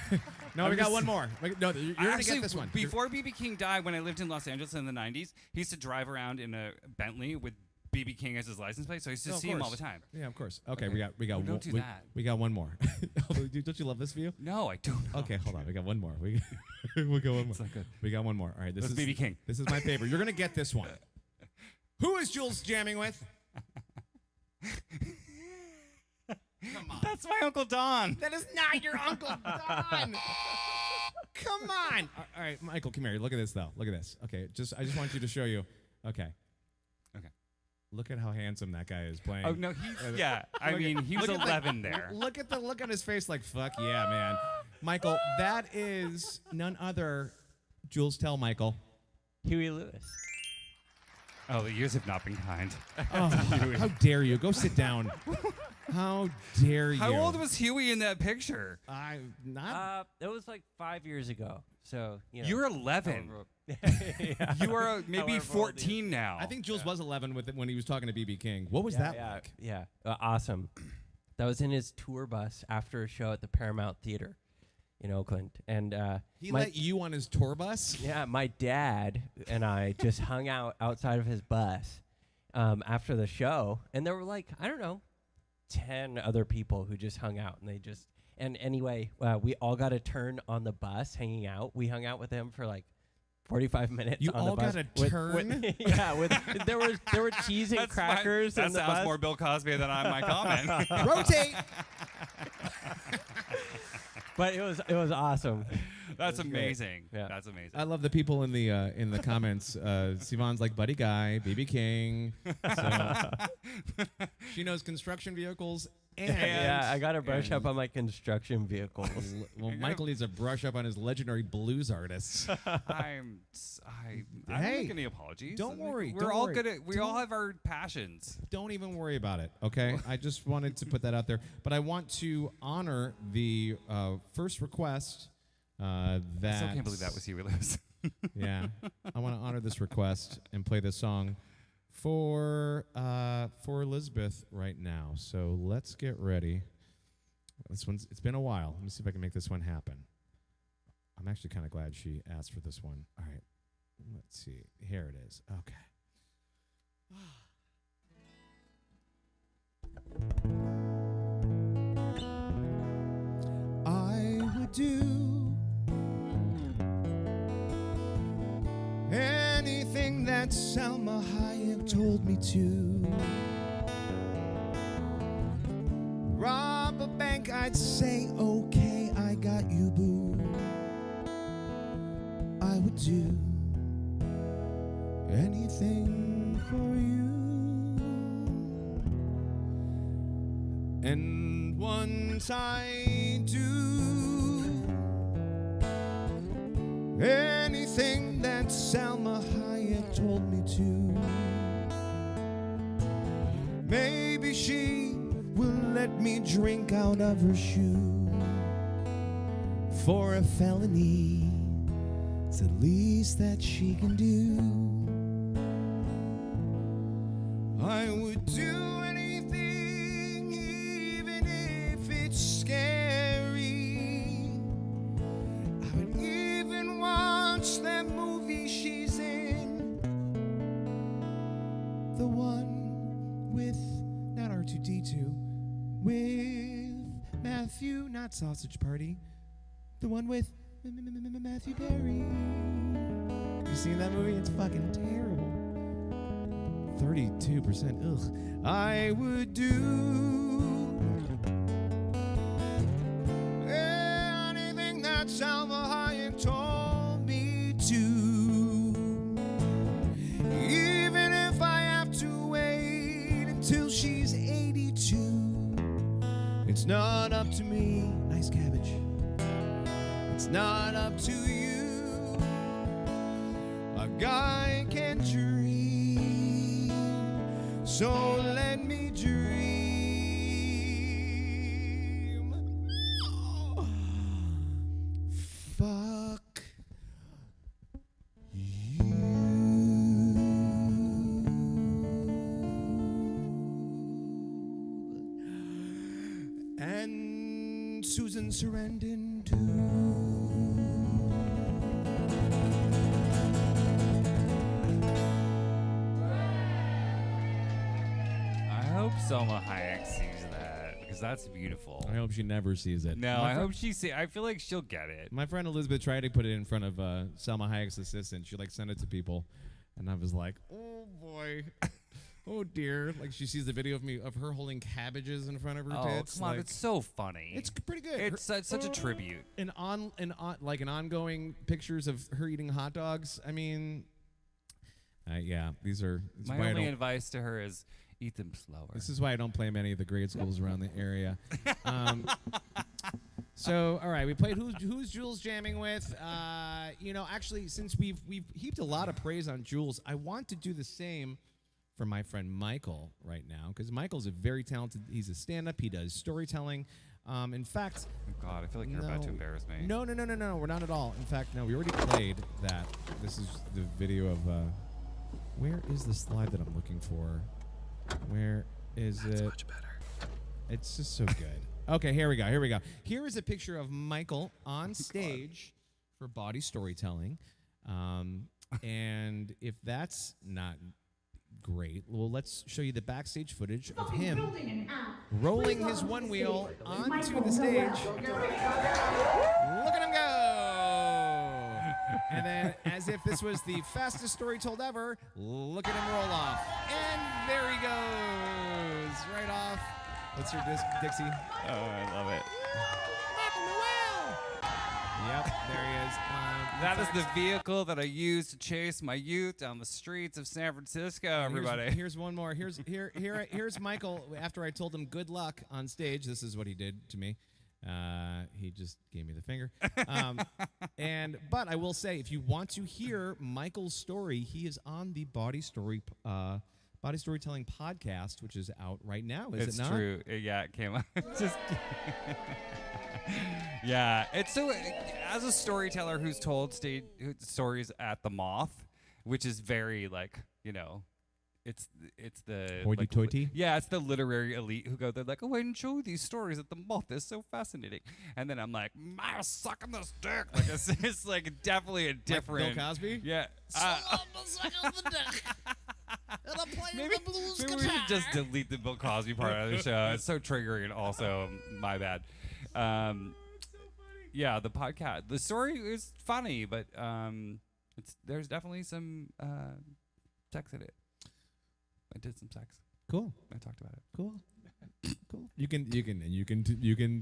No, we got one more. No, you're gonna Actually, get this one. Before BB King died, when I lived in Los Angeles in the 90s, he used to drive around in a Bentley with BB King as his license plate, so I used to see him all the time. Yeah, of course. Okay, Okay. we got Oh, don't do that. we got one more. Don't you love this view? No, I don't. Okay, hold on. We got one more. We got one more. It's not good. We got one more. All right, this That's is BB King. This is my favorite. You're gonna get this one. Who is Jules jamming with? Come on. That's my Uncle Don. That is not your Uncle Don. Come on. All right, Michael, come here. Look at this, though. Look at this. Okay, I just want you to show you. Okay. Okay. Look at how handsome that guy is playing. Oh no, yeah. I mean, he was Look at 11 there. Look at the look on his face, like fuck yeah, man. Michael, that is none other. Jules, tell Michael. Huey Lewis. Oh, the years have not been kind. Oh, how dare you? Go sit down. How dare you? How old was Huey in that picture? I not? It was like 5 years ago. So, you know. You're 11. Yeah. You are maybe However old 14 now. I think Jules was 11 when he was talking to BB King. What was that like? Yeah. Awesome. That was in his tour bus after a show at the Paramount Theater in Oakland. And He let you on his tour bus? yeah, my dad and I just hung out outside of his bus after the show. And there were like, I don't know, 10 other people who just hung out. And anyway, we all got a turn on the bus hanging out. We hung out with him for like 45 minutes. You on all the bus got a turn? With there were cheese and crackers. That in the sounds bus. more Bill Cosby than my comment. Rotate. But it was awesome. That's It was great. amazing. Yeah. That's amazing. I love the people in the comments. Sivan's like Buddy Guy, BB King. So she knows construction vehicles and Yeah, I got to brush up on my construction vehicles. well, Michael needs to brush up on his legendary blues artists. I don't Hey, make any apologies. don't I mean, worry, We're don't all worry. good at. We all have our passions. Don't even worry about it, okay? I just wanted to put that out there. But I want to honor the first request that... I still can't believe that was Huey Lewis. Yeah. I want to honor this request and play this song for Elizabeth right now. So let's get ready. It's been a while. Let me see if I can make this one happen. I'm actually kind of glad she asked for this one. All right. Let's see. Here it is. Okay. I would do anything that Salma Hayek told me to. Rob a bank, I'd say, okay, I got you, boo. I would do anything for you. And once I do anything that Salma Hayek told me to, maybe she will let me drink out of her shoe. For a felony, it's the least that she can do. I would do anything, even if it's scary. I would even watch that movie she's in, the one with, not R2-D2, with Matthew, not Sausage Party, the one with Matthew Perry. You seen that movie? It's fucking terrible. 32%. Ugh. I would do anything that Salma Hayek told me to, even if I have to wait until she's 82. It's not up to me. Nice cabbage. It's not up to you. A guy can dream, so let me dream. Fuck you. And Susan Sarandon too. I hope Salma Hayek sees that because that's beautiful. I hope she never sees it. No, I hope she see. I feel like she'll get it. My friend Elizabeth tried to put it in front of Salma Hayek's assistant. She like sent it to people, and I was like, "Oh boy, oh dear!" Like she sees the video of me of her holding cabbages in front of her tits. Come on, like, it's so funny. it's pretty good. It's such a tribute. An ongoing pictures of her eating hot dogs. I mean, yeah, these are. It's My why I only don't- advice to her is eat them slower. This is why I don't play many of the grade schools around the area. So, all right, we played Who's Jules jamming with. Actually, since we've heaped a lot of praise on Jules, I want to do the same for my friend Michael right now, because Michael's a very talented. He's a stand-up. He does storytelling. In fact, Oh God, I feel like you're about to embarrass me. no, we're not at all. In fact, no, we already played that. This is the video of. Where is the slide that I'm looking for? Where is it? Much better. It's just so good. Okay, here we go. Here is a picture of Michael on stage for Bawdy storytelling. And if that's not great, well, let's show you the backstage footage of him rolling his one wheel onto the stage. Look at him go! And then, as if this was the fastest story told ever, look at him roll off. And there he goes, right off. What's your Dixie? Oh, I love it. Yep, there he is. That is the vehicle that I use to chase my youth down the streets of San Francisco. Everybody. Here's one more. Here's Michael. After I told him good luck on stage, this is what he did to me. He just gave me the finger. But I will say, if you want to hear Michael's story, he is on the Bawdy Storytelling podcast, which is out right now. Is It's it not? true. Yeah, it came out. Just yeah, it's so. As a storyteller who's told stories at the Moth, which is very like it's the Hoity-toity? yeah, it's the literary elite who go. They're like, oh, I enjoy these stories at the Moth. They're so fascinating. And then I'm like, I'm sucking this dick. Like it's like definitely a different. Like Bill Cosby? Yeah. Maybe we should just delete the Bill Cosby part of the show. It's so triggering and also my bad. Yeah, the podcast. The story is funny, but there's definitely some sex in it. I did some sex. Cool. I talked about it. Cool. You can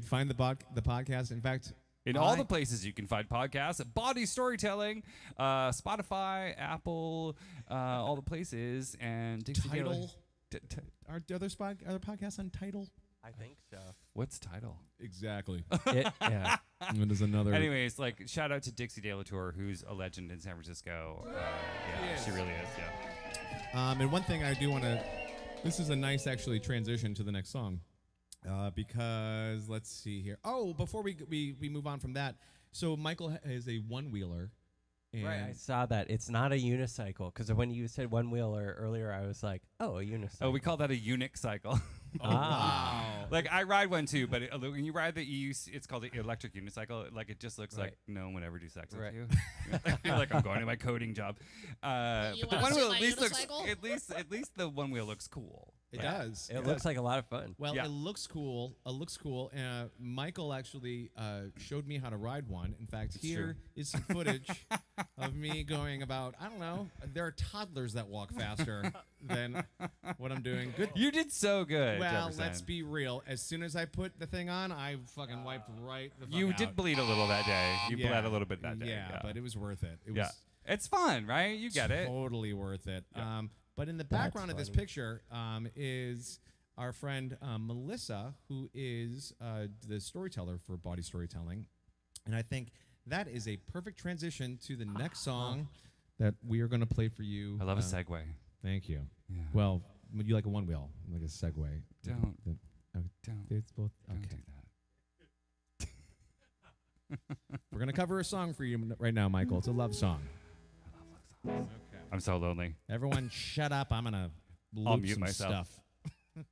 find the podcast. In fact, In all the places you can find podcasts, Bawdy Storytelling, Spotify, Apple, all the places, and Dixie Tidal. Taylor- Are other podcasts on Tidal? I think so. What's title? Exactly. Yeah. And there's another. Anyways, like shout out to Dixie De La Tour, who's a legend in San Francisco. Yeah, she really is. Yeah. And one thing I do want to. This is a nice actually transition to the next song, because let's see here. Oh, before we move on from that, so Michael is a one-wheeler. Right, I saw that. It's not a unicycle, because when you said one-wheeler earlier, I was like, oh, a unicycle. Oh, we call that a eunuch cycle. Wow. Like I ride one too, but when you ride the EU, it's called the electric unicycle. Like it just looks like no one would ever do sex with you. You're like, I'm going to my coding job. But the one wheel at least looks. At least the one wheel looks cool. It does. It looks like a lot of fun. Well, Yeah. it looks cool. It looks cool. Michael actually showed me how to ride one. In fact, here is some footage of me going about, I don't know, there are toddlers that walk faster than what I'm doing. Good. You did so good. Well, Jefferson. let's be real. As soon as I put the thing on, I fucking wiped right the fuck You out. did bleed a little that day. You Yeah. bled a little bit that day. Yeah, but it was worth it. It yeah. was It's fun, right? You get it. totally worth it. Yeah. But in the background of this picture is our friend Melissa, who is the storyteller for Bawdy Storytelling. And I think that is a perfect transition to the next song that we are going to play for you. I love a segue. Thank you. Yeah. Well, would you like a one wheel, like a segue? Don't. Okay. Don't. It's both. Don't Okay. do that. We're going to cover a song for you right now, Michael. It's a love song. I love love songs. Okay. I'm so lonely. Everyone shut up. I'm going to I'll loop mute some myself. stuff.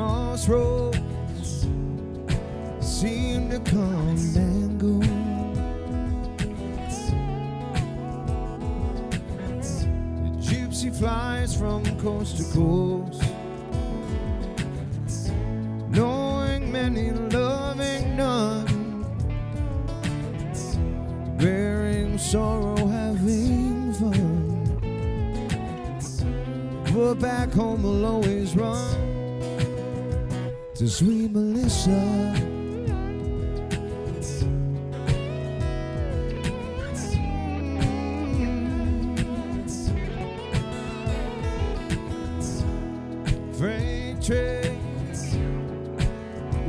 Crossroads seem to come and go. The gypsy flies from coast to coast, knowing many, loving none, bearing sorrow, having fun. But back home will always run to sweet Melissa. Freight trains,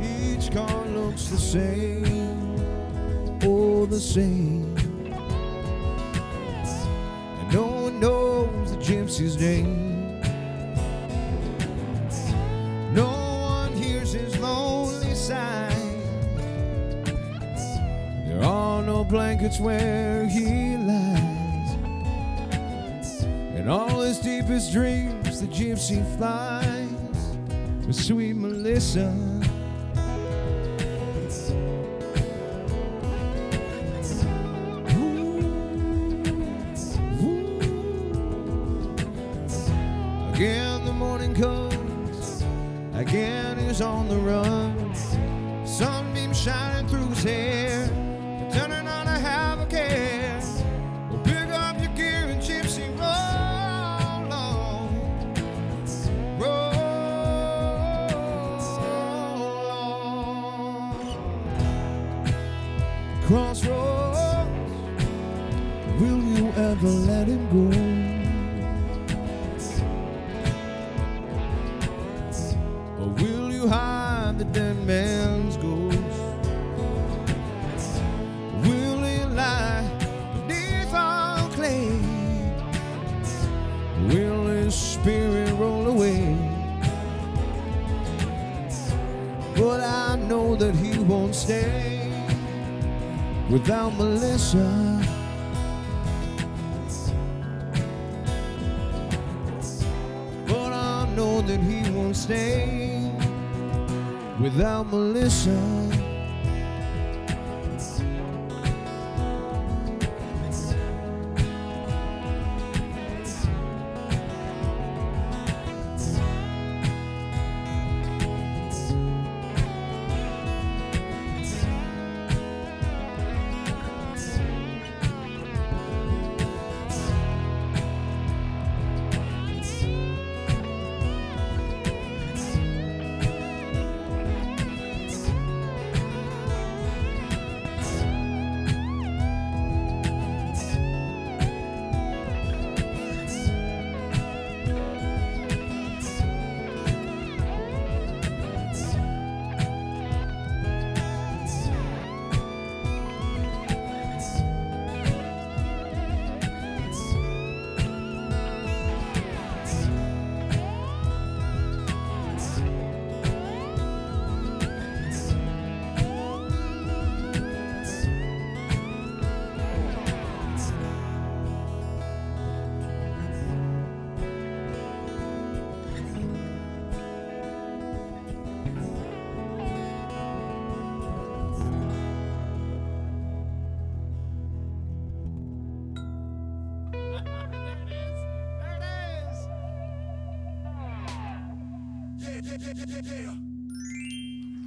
each car looks the same, oh the same. And no one knows the gypsy's name. No one hears his lonely sigh. There are no blankets where he lies. In all his deepest dreams, the gypsy flies with sweet Melissa. Again the morning comes, again he's on the run. Sunbeam shining through his hair, turning on to have a care. Well, pick up your gear and gypsy roll on, roll on. Crossroads, will you ever let him go? Or will you hide the dead man's ghost? Will he lie beneath our clay? Will his spirit roll away? But I know that he won't stay without Melissa. But I know that he won't stay without Melissa.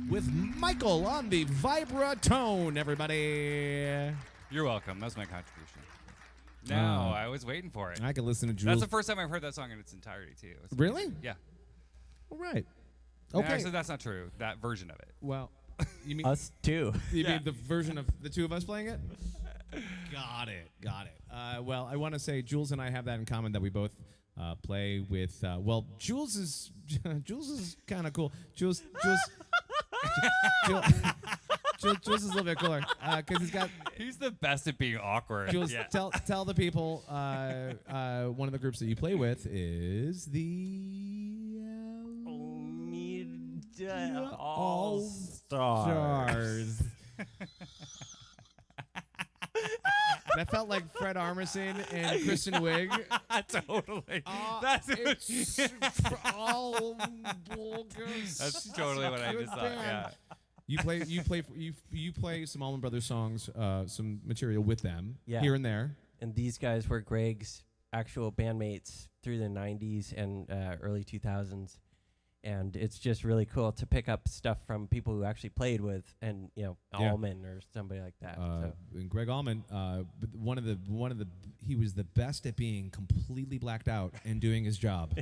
With Michael on the vibratone, everybody. You're welcome. That was my contribution. No, I was waiting for it. I could listen to Jules. That's the first time I've heard that song in its entirety, too. It's Really? amazing. Yeah. All right. No, Okay. actually, that's not true. That version of it. Well, you mean Us too. You Yeah. mean the version of the two of us playing it? Got it. Well, I want to say Jules and I have that in common that we both play with. Well, Jules is kind of cool. Jules is a little bit cooler because He's the best at being awkward. Jules. Yeah. Tell the people one of the groups that you play with is the All Stars. That felt like Fred Armisen and Kristen Wiig. Totally. That's totally what I just thought. Yeah. You play some Allman Brothers songs, some material with them Yeah. here and there. And these guys were Greg's actual bandmates through the 90s and early 2000s. And it's just really cool to pick up stuff from people who actually played with, and Yeah. Allman or somebody like that. And Greg Allman, he was the best at being completely blacked out and doing his job.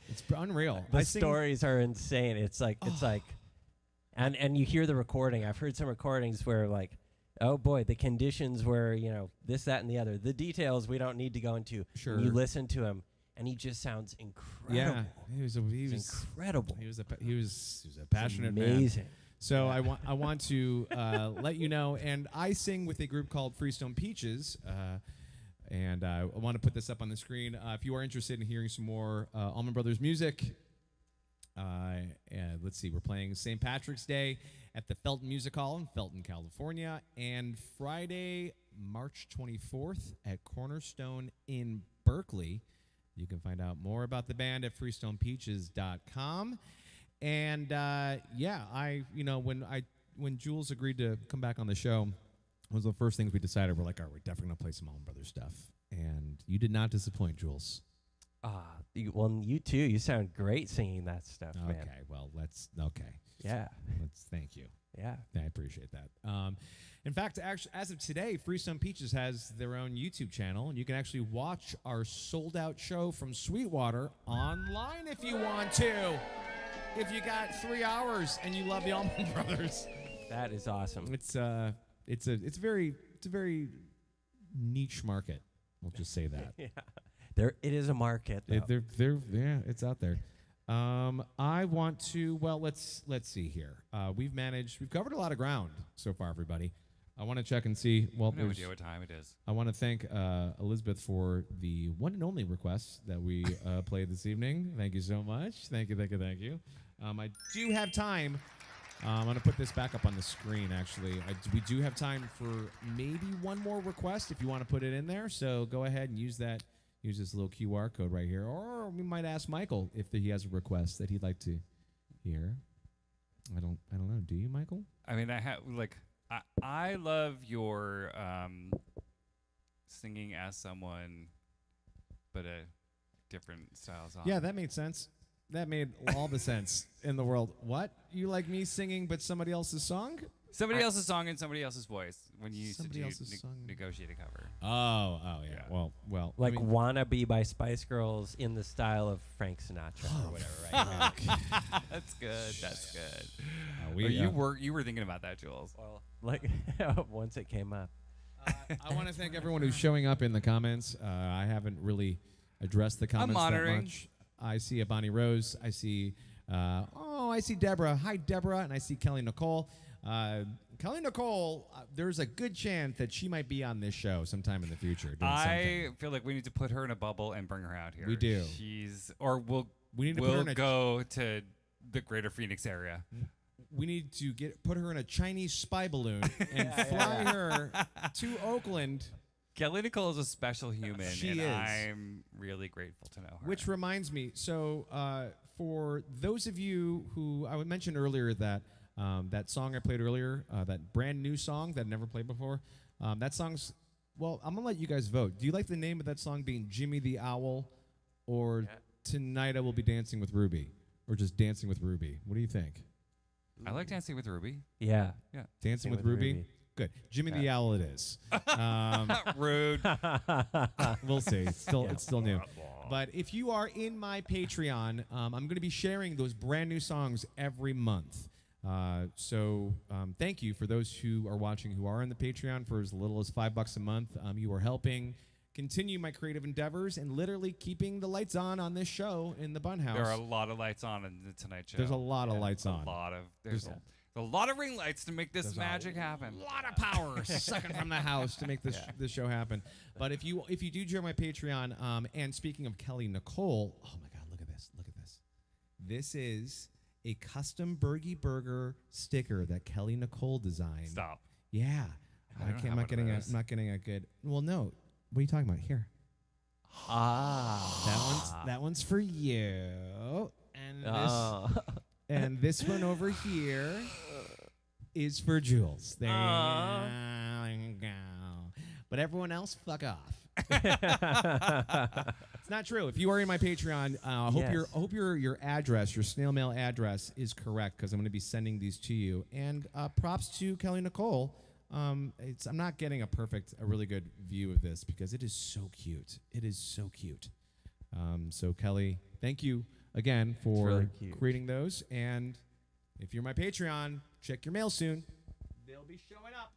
It's unreal. The stories are insane. It's like, and you hear the recording. I've heard some recordings where like, oh boy, the conditions were, this, that, and the other. The details we don't need to go into. Sure. And you listen to him, and he just sounds incredible. Yeah, he was incredible. He was a passionate man. Amazing. So I want to let you know, and I sing with a group called Freestone Peaches, and I want to put this up on the screen. If you are interested in hearing some more Allman Brothers music, let's see, we're playing St. Patrick's Day at the Felton Music Hall in Felton, California, and Friday, March 24th at Cornerstone in Berkeley. You can find out more about the band at freestonepeaches.com. And when Jules agreed to come back on the show, it was the first things we decided. We're like, all right, we're definitely gonna play some Allman Brothers stuff. And you did not disappoint, Jules. You too. You sound great singing that stuff, man. Okay, well, Yeah. Thank you. Yeah. I appreciate that. In fact, actually, as of today, Freestone Peaches has their own YouTube channel, and you can actually watch our sold-out show from Sweetwater online if you want to. If you got 3 hours and you love the Allman Brothers, That is awesome. it's a very niche market. We'll just say that. Yeah. It is a market. though. It's out there. I want to. Well, let's see here. We've covered a lot of ground so far, everybody. I want to check and see. Well, I have no idea what time it is. I want to thank Elizabeth for the one and only request that we played this evening. Thank you so much. Thank you. I do have time. I'm going to put this back up on the screen, actually. We do have time for maybe one more request if you want to put it in there. So go ahead and use that. Use this little QR code right here. Or we might ask Michael if he has a request that he'd like to hear. I don't know. Do you, Michael? I mean, I love your singing as someone, but a different style song. Yeah, that made sense. That made all the sense in the world. What? You like me singing but somebody else's song? Somebody else's song and somebody else's voice when you used to Somebody do else's song. negotiate a cover. Oh, yeah. Yeah. Well. Like Wanna Be by Spice Girls in the style of Frank Sinatra or whatever, right? That's good. That's good. You were thinking about that, Jules. Well, like once it came up. I want to thank everyone who's showing up in the comments. I haven't really addressed the comments that monitoring. much. I see a Bonnie Rose. I see Deborah. Hi, Deborah. And I see Kelly Nichole. Kelly Nichole, there's a good chance that she might be on this show sometime in the future. Doing I feel like we need to put her in a bubble and bring her out here. We do. We need to put her in a go to the greater Phoenix area. We need to put her in a Chinese spy balloon and fly her to Oakland. Kelly Nichole is a special human, She and is. I'm really grateful to know her. Which reminds me, so for those of you who I mentioned earlier that that song I played earlier, that brand new song that I've never played before, that song's, well, I'm going to let you guys vote. Do you like the name of that song being Jimmy the Owl or Tonight I Will Be Dancing with Ruby? or just Dancing with Ruby? What do you think? I like Dancing with Ruby. Yeah. Dancing with Ruby? Good. Jimmy the Owl it is. Rude. We'll see. It's still new. But if you are in my Patreon, I'm going to be sharing those brand new songs every month. So thank you for those who are watching who are in the Patreon for as little as $5 a month. You are helping continue my creative endeavors and literally keeping the lights on this show in the Bun House. There are a lot of lights on in the Tonight Show. There's a lot of lights on. There's a lot of ring lights to make this magic happen. A lot of power sucking from the house to make this show happen. But if you do join my Patreon, and speaking of Kelly Nichole, oh my God, look at this. This is a custom Bergey Burger sticker that Kelly Nichole designed. Stop. Yeah. I'm not getting a good. Well, no. What are you talking about? Here. That one's for you. And this and this one over here is for Jules. There you go. But everyone else, fuck off. It's not true. If you are in my Patreon, I hope your address, your snail mail address, is correct because I'm going to be sending these to you. And props to Kelly Nichole. I'm not getting a really good view of this because it is so cute. It is so cute. So Kelly, thank you again for really creating those. And if you're my Patreon, check your mail soon. They'll be showing up.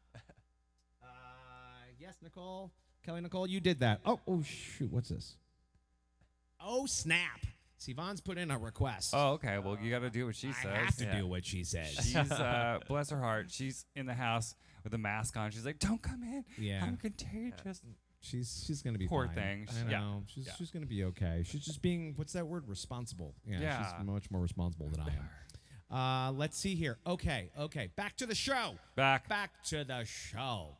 Yes, Nichole. Kelly Nichole, you did that. Oh, shoot. What's this? Oh, snap. Sivan's put in a request. Oh, okay. Well, you got to do what she says. I have to do what she says. She's, bless her heart, she's in the house with a mask on. She's like, don't come in. Yeah. I'm contagious. She's going to be Poor fine. thing. I know. She's going to be okay. She's just being, what's that word? Responsible. Yeah. She's much more responsible than I am. Let's see here. Okay. Back to the show. Back to the show.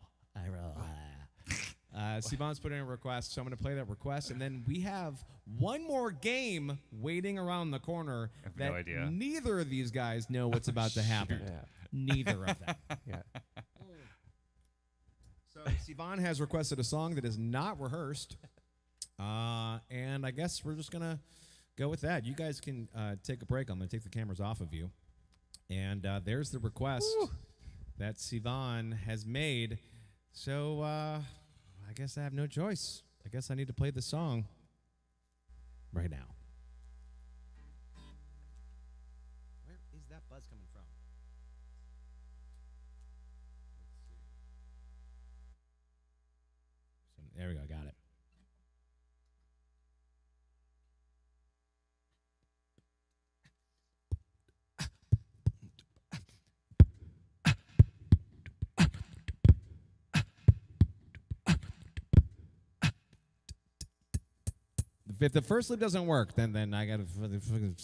Sivan's put in a request, so I'm going to play that request, and then we have one more game waiting around the corner that no idea. Neither of these guys know what's about to happen. Neither of them. So Sivan has requested a song that is not rehearsed, and I guess we're just going to go with that. You guys can take a break. I'm going to take the cameras off of you. And there's the request that Sivan has made. So I guess I have no choice. I guess I need to play the song right now. Where is that buzz coming from? Let's see. There we go. Got it. If the first loop doesn't work, then I gotta fucking.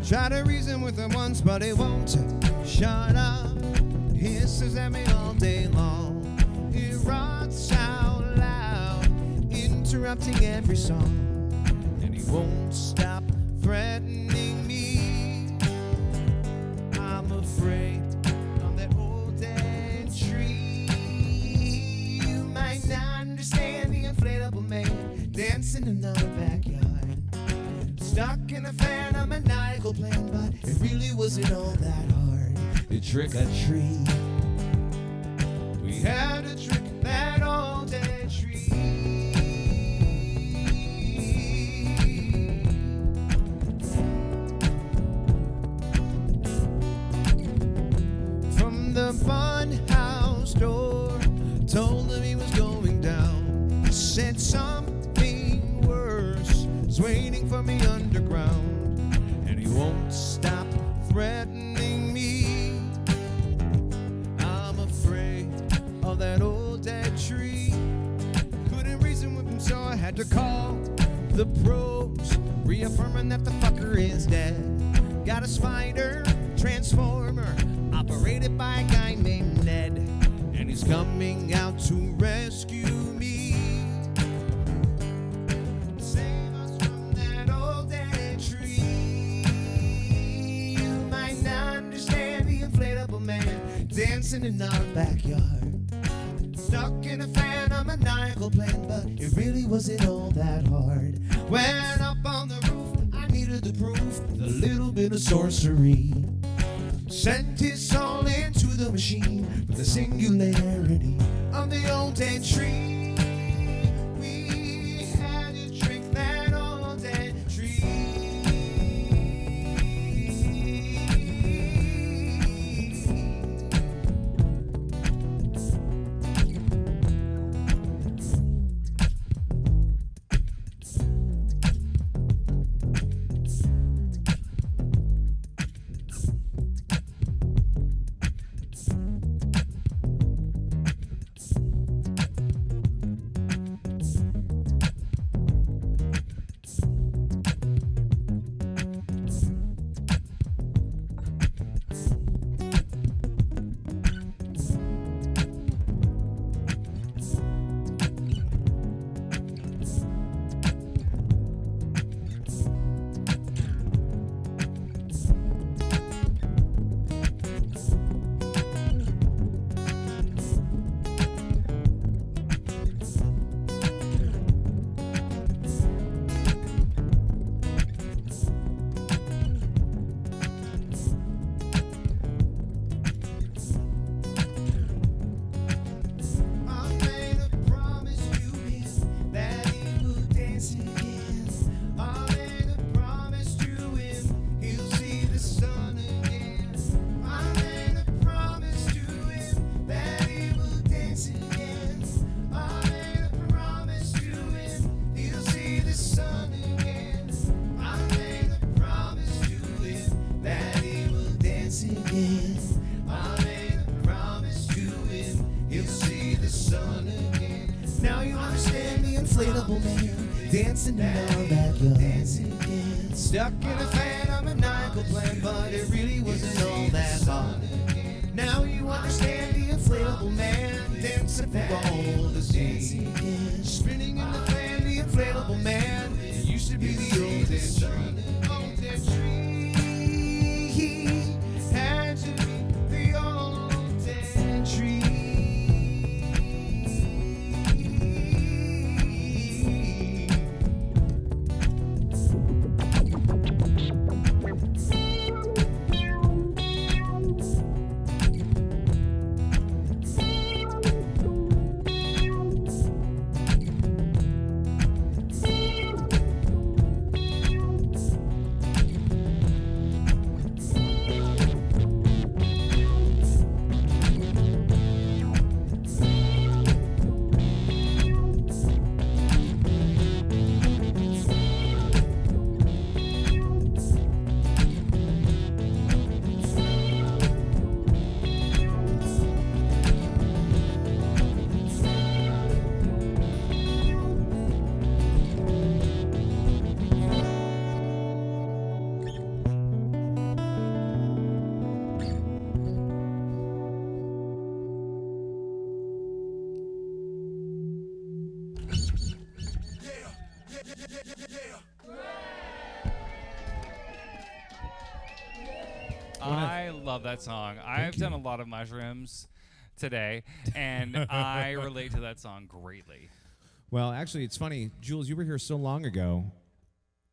Try to reason with him once, but he won't shut up. Hisses at me all day long. He rots out loud, interrupting every song. And he won't stop threatening me. I'm afraid of that old dead tree. You might not understand the inflatable man dancing in our backyard. Stuck in a fan of maniacal plan, but it really wasn't all that hard to trick a tree. We had to trick that old dead tree. From the Bun House door, told him he was going down. He said something worse is waiting for me underground, and he won't stop threatening me. I'm afraid of that old dead tree. Couldn't reason with him, so I had to call the pros, reaffirming that the fucker is dead. Got a spider transformer operated by a guy named Ned, and he's coming out to rescue me. Save us from that old dead tree. You might not understand the inflatable man dancing in our backyard. Stuck in a fan of maniacal plan, but it really wasn't all that hard. Went up on the roof, I needed the proof, a little bit of sorcery. Sent his soul into the machine for the singularity of the old dead tree. We had to trick that old dead tree. Inflatable man dancing in our backyard. Stuck in a fan of maniacal plan, but it really wasn't all that hard. Now you understand the inflatable man dancing for all to see. Spinning in the fan, the inflatable man. It used to be the old dead tree. Old dead tree. He had to be the old dead tree. I love that song. I've done a lot of mushrooms today, and I relate to that song greatly. Well, actually, it's funny. Jules, you were here so long ago.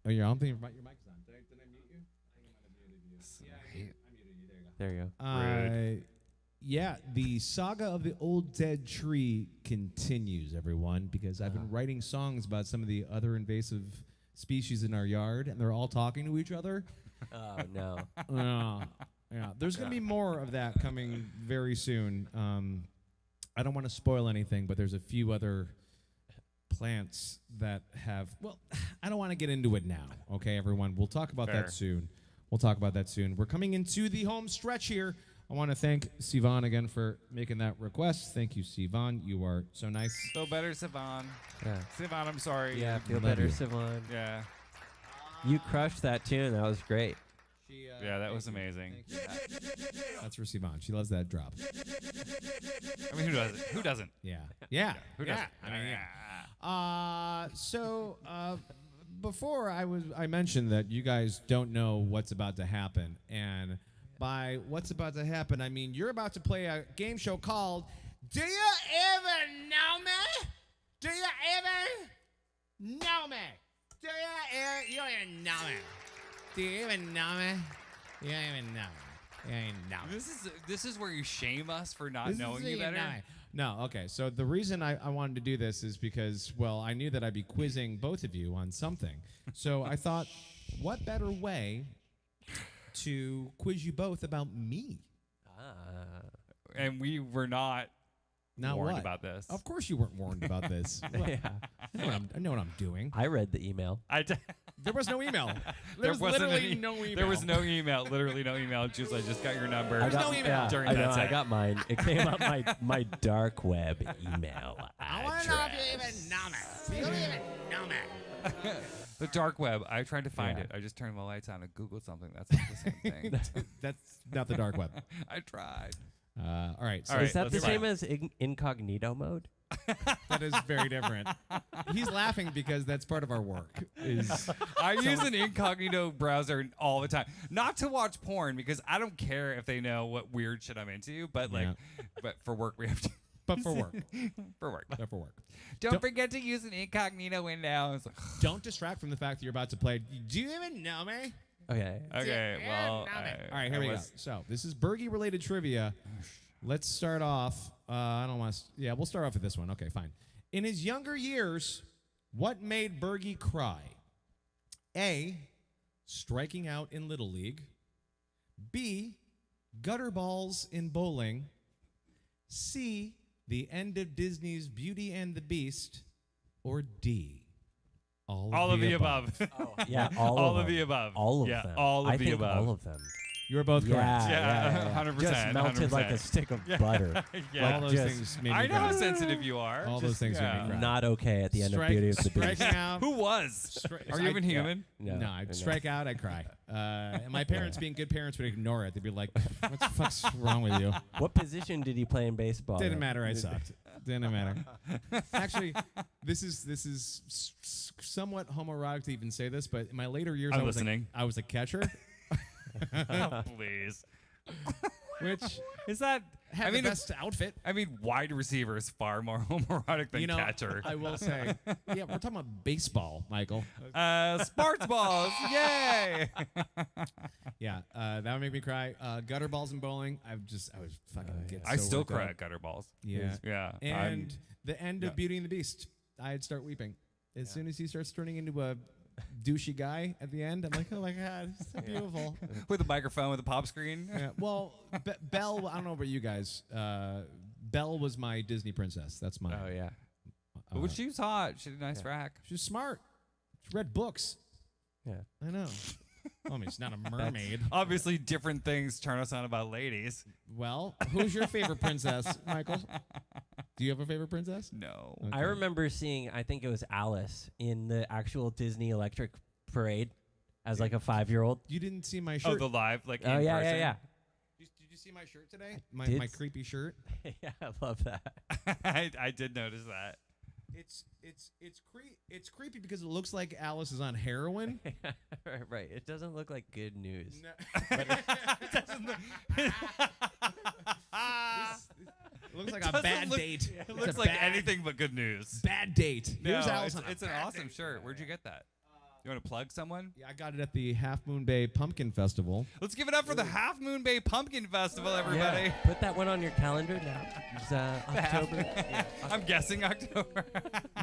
Oh, yeah, I don't think your mic's on. Did I mute you? I think I might have muted you. Yeah, I muted you. There you go. There you go. Yeah, the saga of the old dead tree continues, everyone, because I've been writing songs about some of the other invasive species in our yard, and they're all talking to each other. Oh, no. Yeah, there's going to be more of that coming very soon. I don't want to spoil anything, but there's a few other plants that have, well, I don't want to get into it now, okay, everyone? We'll talk about that soon. We're coming into the home stretch here. I want to thank Sivan again for making that request. Thank you, Sivan. You are so nice. Feel better, Sivan. Yeah. Sivan, I'm sorry. Yeah, feel Love better, you. Sivan. Yeah. You crushed that tune. That was great. Yeah, that was amazing. That's for Sivan. She loves that drop. I mean, who doesn't? Who doesn't? Yeah. Who doesn't? I mean, So before I mentioned that you guys don't know what's about to happen, and by what's about to happen, I mean you're about to play a game show called Do You Even Know Me? Do you even know me? You don't even know me. Do you even know me? You don't even know me. You don't even know me. This is where you shame us for not knowing you better. No, okay. So the reason I wanted to do this is because, well, I knew that I'd be quizzing both of you on something. So I thought, what better way to quiz you both about me? And we were not warned about this. Of course you weren't warned about this. Well, Yeah. I know what I'm doing. I read the email. There was no email. There wasn't literally any- no email. There was no email. Literally no email. Jules, I just got your number. I got, no email. yeah, during I that know, I set. got mine. It came up my dark web email I want to know if you address. even know me. You don't even know me. The dark web. I tried to find Yeah. it. I just turned my lights on and Googled something. That's not the same thing. That's not the dark web. I tried. All right. So All right, Is that the let's same try. as incognito mode? that is very different. He's laughing because that's part of our work. I use an incognito browser all the time. Not to watch porn because I don't care if they know what weird shit I'm into, but like, but for work we have to. But for work. For work. But for work. Don't forget to use an incognito window. It's like, Don't distract from the fact that you're about to play. Do you even know me? Okay. okay, well, All right, here we go. So this is Bergey-related trivia. Let's start off. I don't want to. Yeah, we'll start off with this one. Okay, fine. In his younger years, what made Bergey cry? A. Striking out in Little League. B. Gutter balls in bowling. C. The end of Disney's Beauty and the Beast. Or D. All of the above. Yeah, all of the above. All of yeah, them. all of I the think above. all of them. You were both correct. Yeah, 100%, Just melted like a 100%. stick of butter. Yeah. All those just- things made me I know how cry. sensitive you are. All those things made me cry. Not okay at the end of Beauty of the Beast. Striking out. Who was? Are you I- even human? No, I'd strike out, I'd cry. And my parents, being good parents, would ignore it. They'd be like, what the fuck's wrong with you? What position did he play in baseball? Didn't matter, I sucked. Didn't matter. Actually, this is somewhat homoerotic to even say this, but in my later years, I'm I was listening. I was a catcher, Please. which Is that? had I mean, the best outfit. I mean, wide receiver is far more homoerotic than You know, catcher. I will say, yeah, we're talking about baseball, Michael. Sports balls, yay! Yeah, that would make me cry. Gutter balls and bowling. I was fucking. Get I so still worked cry up. at gutter balls. Yeah. Yeah. And the end yeah. of Beauty and the Beast, I'd start weeping. As soon as he starts turning into a douchey guy at the end, I'm like, oh my God, it's so beautiful. With a microphone with a pop screen. Yeah, well, Belle, I don't know about you guys. Belle was my Disney princess. That's mine. Oh, yeah. But she was hot. She had a nice rack. She's smart. She read books. Yeah. I know. Well, I mean, she's not a mermaid. Obviously, different things turn us on about ladies. Well, who's your favorite princess, Michael? Do you have a favorite princess? No. Okay. I remember seeing, I think it was Alice in the actual Disney Electric Parade as like a 5-year-old. You didn't see my Oh, shirt. the live, like Oh, in yeah, person? yeah, Did you see my shirt today? My did creepy shirt. yeah. Yeah, I love that. I did notice that. It's creepy because it looks like Alice is on heroin. Right. It doesn't look like good news. It looks like a bad date. It looks like anything but good news. Bad date. Here's No, Alice on it's a an bad awesome date. shirt. Where'd you get that? You want to plug someone? Yeah, I got it at the Half Moon Bay Pumpkin Festival. Let's give it up for the Half Moon Bay Pumpkin Festival, everybody. Yeah. Put that one on your calendar now. It's October. I'm guessing October.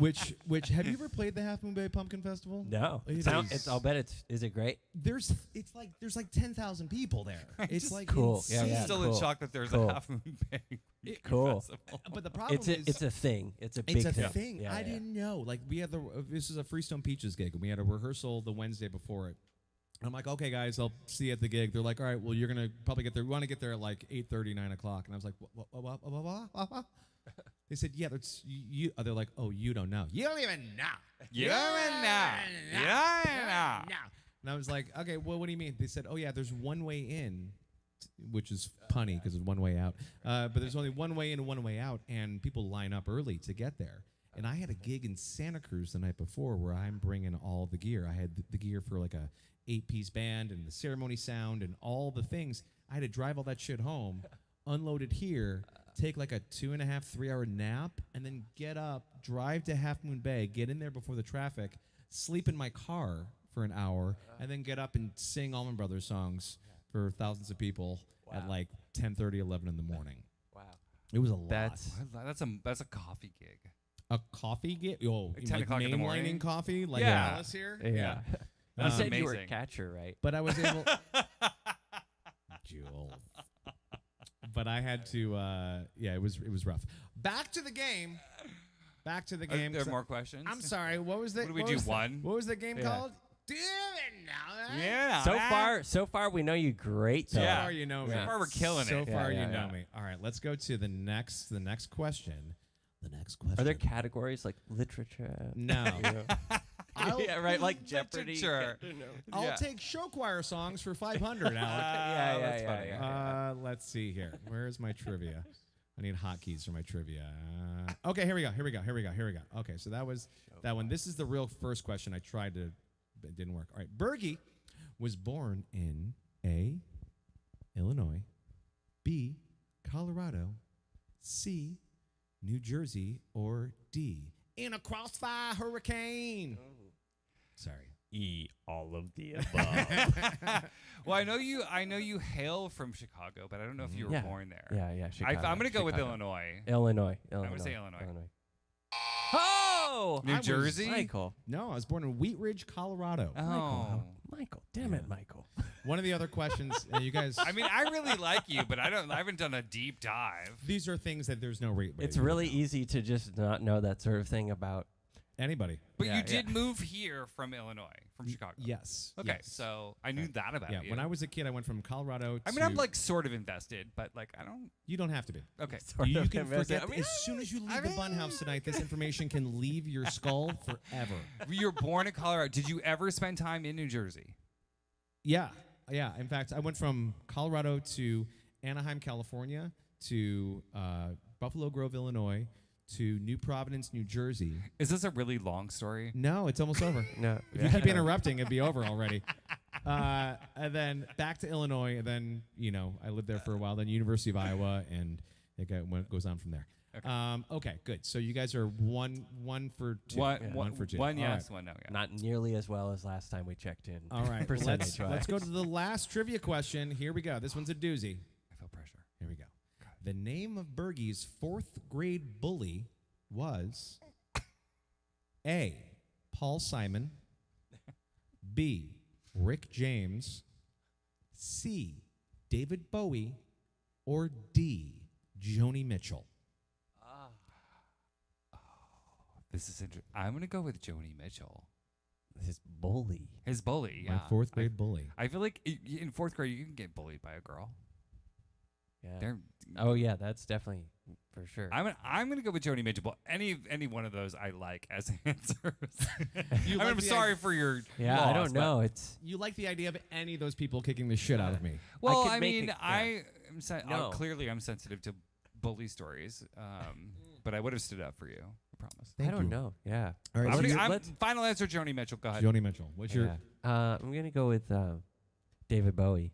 Which have you ever played the Half Moon Bay Pumpkin Festival? No. I'll bet it's it great? There's like 10,000 people there. It's like cool. insane. Yeah, I'm still in cool. shock that there's Cool. a Half Moon Bay Cool. Festival. But the problem is It's a thing. It's a big it's a thing. thing. Yeah, I yeah. didn't know. Like we had this is a Freestone Peaches gig, and we had a rehearsal the Wednesday before it. I'm like, okay, guys, I'll see you at the gig. They're like, all right, well, you're gonna probably get there. We want to get there at like 8:30, 9 o'clock. And I was like, what? They said, yeah, that's you. They're like, oh, you don't know. You don't even know. Yeah. And I was like, okay, well, what do you mean? They said, oh yeah, there's one way in, which is punny because it's one way out. But there's only one way in and one way out, and people line up early to get there. And I had a gig in Santa Cruz the night before where I'm bringing all the gear. I had the gear for like a 8-piece band and the ceremony sound and all the things. I had to drive all that shit home, unload it here, take like a 2.5, 3 hour nap, and then get up, drive to Half Moon Bay, get in there before the traffic, sleep in my car for an hour, and then get up and sing Allman Brothers songs for thousands of people at like 10:30, 11 in the morning. Wow. It was a lot. That's That's a coffee gig. A coffee gig? Oh, Like 10 like o'clock in the morning? mainlining coffee? Like Yeah. Alice here? yeah. You That's said you were a amazing. catcher, right? But I was able... Jules. But I had to... yeah, it was rough. Back to the game. Back to the game. Are there more questions? I'm sorry. What was the... What did we do, one? What was the game Yeah. called? Do you even know that? Yeah. So far we know you great. So Yeah. far you know me. So far we're killing So it. far Yeah, you yeah, know yeah. me. All right, let's go to the next question. The next question. Are there categories like literature? No. I'll, yeah, right. Like Jeopardy. Literature. I'll Yeah. take show choir songs for 500, Alec. yeah, that's yeah, funny. yeah. Let's see here. Where's my trivia? I need hotkeys for my trivia. Okay, here we go. Okay, so that was that one. This is the real first question I tried to, but it didn't work. All right, Bergey was born in A, Illinois, B, Colorado, C, New Jersey, or D, in a crossfire hurricane. Sorry. E, all of the above. Well, I know you hail from Chicago, but I don't know if you were Yeah. born there. yeah. Chicago, I'm gonna go with Chicago. Illinois. Illinois. gonna say Illinois. Oh, New I was Jersey? Michael. No, I was born in Wheat Ridge, Colorado. Oh. Michael. Damn it, Michael. One of the other questions, you guys. I mean, I really like you, but I haven't done a deep dive. These are things that there's no rate. It's really easy to just not know that sort of thing about. Anybody. But Yeah, you did move here from Illinois, from Chicago. Yes. Okay, yes. so I knew that about Yeah, you. when I was a kid, I went from Colorado to... I mean, I'm like sort of invested, but like I don't. You don't have to be. Okay. Sort You of can invested. forget... I mean, as soon as you leave the Bun House tonight, this information can leave your skull forever. You were born in Colorado. Did you ever spend time in New Jersey? Yeah. In fact, I went from Colorado to Anaheim, California, to Buffalo Grove, Illinois, to New Providence, New Jersey. Is this a really long story? No, it's almost over. No. If you keep interrupting, it'd be over already. And then back to Illinois, and then, I lived there for a while, then University of Iowa, and it goes on from there. Okay, good. So you guys are one for two. One for two. One All yes, right. one no. Yeah. Not nearly as well as last time we checked in. All right, Percentage let's go to the last trivia question. Here we go. This one's a doozy. I feel pressure. Here we go. The name of Bergey's 4th grade bully was A, Paul Simon, B, Rick James, C, David Bowie, or D, Joni Mitchell. This is interesting. I'm gonna go with Joni Mitchell. His bully. His bully. Yeah. My 4th grade bully. I feel like in 4th grade you can get bullied by a girl. Yeah. They're, Oh yeah, that's definitely for sure. I'm gonna go with Joni Mitchell. But any one of those I like as answers. You I'm like the sorry idea- for your yeah, I loss, don't but- know. It's You like the idea of any of those people kicking the shit out of me. Well, could I make mean, it- yeah. I'm No. clearly I'm sensitive to bully stories, but I would have stood up for you. promise. Thank I don't you. know. Yeah. All right, I'm so gonna- you- I'm- let's- final answer, Joni Mitchell. Go ahead. Joni Mitchell. What's your Yeah. I'm gonna go with David Bowie.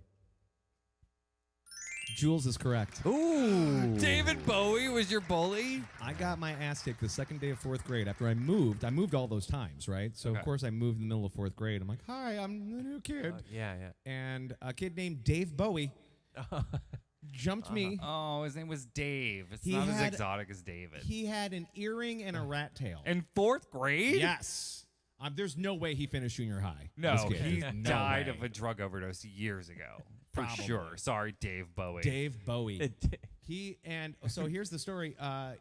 Jules is correct. Ooh. David Bowie was your bully? I got my ass kicked the second day of 4th grade after I moved. I moved all those times, right? So, Okay. of course, I moved in the middle of 4th grade. I'm like, hi, I'm the new kid. Yeah. And a kid named Dave Bowie jumped me. Oh, his name was Dave. It's He not as had- exotic as David. He had an earring and a rat tail. In 4th grade? Yes. There's no way he finished junior high. No, This kid. he There's no died way. of a drug overdose years ago. For Probably. sure. Sorry, Dave Bowie. Dave Bowie. So here's the story.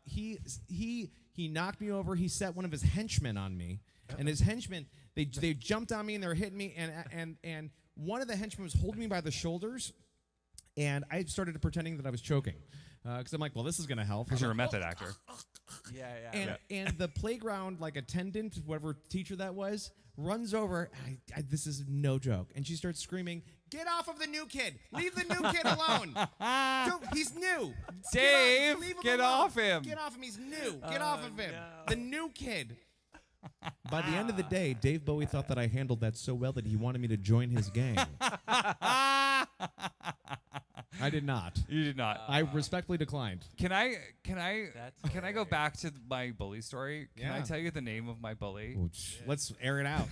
He knocked me over. He set one of his henchmen on me, and his henchmen they jumped on me and they were hitting me, and one of the henchmen was holding me by the shoulders, and I started pretending that I was choking, because I'm like, well, this is gonna help. Because you're a method actor. And the playground attendant, whatever teacher that was, runs over. This is no joke, and she starts screaming, "Get off of the new kid! Leave the new kid alone! He's new. Dave, leave him get alone. off him. Get off him. He's new. Get off of him. The new kid." By the end of the day, Dave Bowie thought that I handled that so well that he wanted me to join his gang. I did not. You did not. I respectfully declined. Can I That's go back to my bully story? Can I Yeah. tell you the name of my bully? Let's air it out.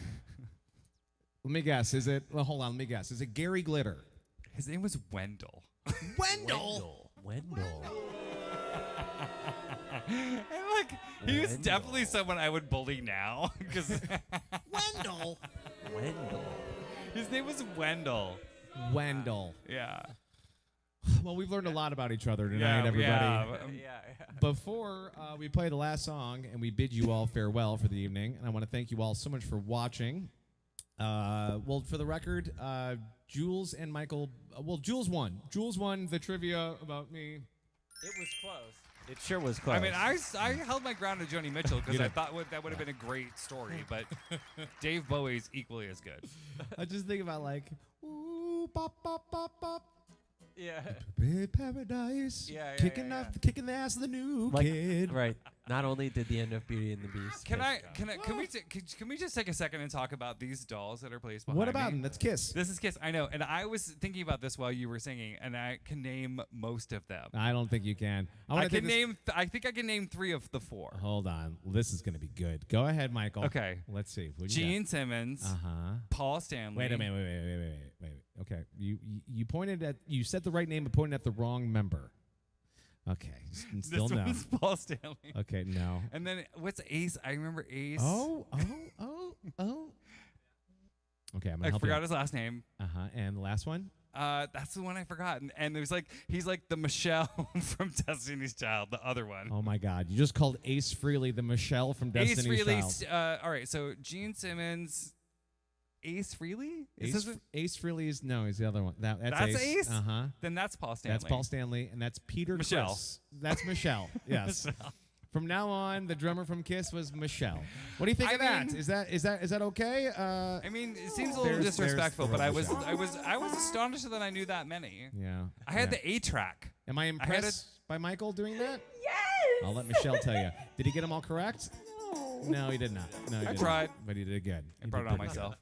Let me guess. Is it? Well, hold on. Let me guess. Is it Gary Glitter? His name was Wendell. Wendell. Wendell. And like, he was Wendell. definitely someone I would bully now because Wendell. Wendell. his name was Wendell. Wendell. Yeah. Well, we've learned a lot about each other tonight, everybody. Yeah. Before we play the last song and we bid you all farewell for the evening, and I want to thank you all so much for watching. Well, for the record, Jules and Michael. Well, Jules won. Jules won the trivia about me. It was close. It sure was close. I mean, I held my ground to Joni Mitchell because You I did. thought that would have been a great story, but Dave Bowie's equally as good. I just think about ooh, bop, bop, bop, bop. Yeah. Paradise. Yeah, kicking yeah. kicking the ass of the new Like, kid. right. Not only did the end of Beauty and the Beast. Can take, we just take a second and talk about these dolls that are placed behind What about me? him? That's Kiss. This is Kiss. I know, and I was thinking about this while you were singing, and I can name most of them. I don't think you can. I can name. I think I can name 3 of the 4. Hold on. This is going to be good. Go ahead, Michael. Okay. Let's see. What you got? Gene Simmons, Paul Stanley. Wait a minute. Wait. Okay. You pointed at. You said the right name, but pointed at the wrong member. Okay. Still This no. one's Paul Stanley. Okay. No. And then what's Ace? I remember Ace. Oh. Okay. I'm gonna I help forgot you. his last name. And the last one. That's the one I forgot. And there's he's like the Michelle from Destiny's Child, the other one. Oh my God! You just called Ace Frehley the Michelle from Destiny's Ace Frehley. Child. All right, so Gene Simmons, Ace Frehley. Ace Frehley is no. He's the other one. That's That's Ace? Uh huh. Then that's Paul Stanley. That's Paul Stanley, and that's Peter Michelle. Criss. That's Michelle. Yes. From now on, the drummer from Kiss was Michelle. What do you think I of that? mean- Is that okay? I mean, it seems a little There's disrespectful, the but I Michelle. was astonished that I knew that many. Yeah. I had yeah. the A track. Am I had impressed by Michael doing that? Yes. I'll let Michelle tell you. Did he get them all correct? No, he did not. No, he I did tried. not, but he did good. I brought it on myself.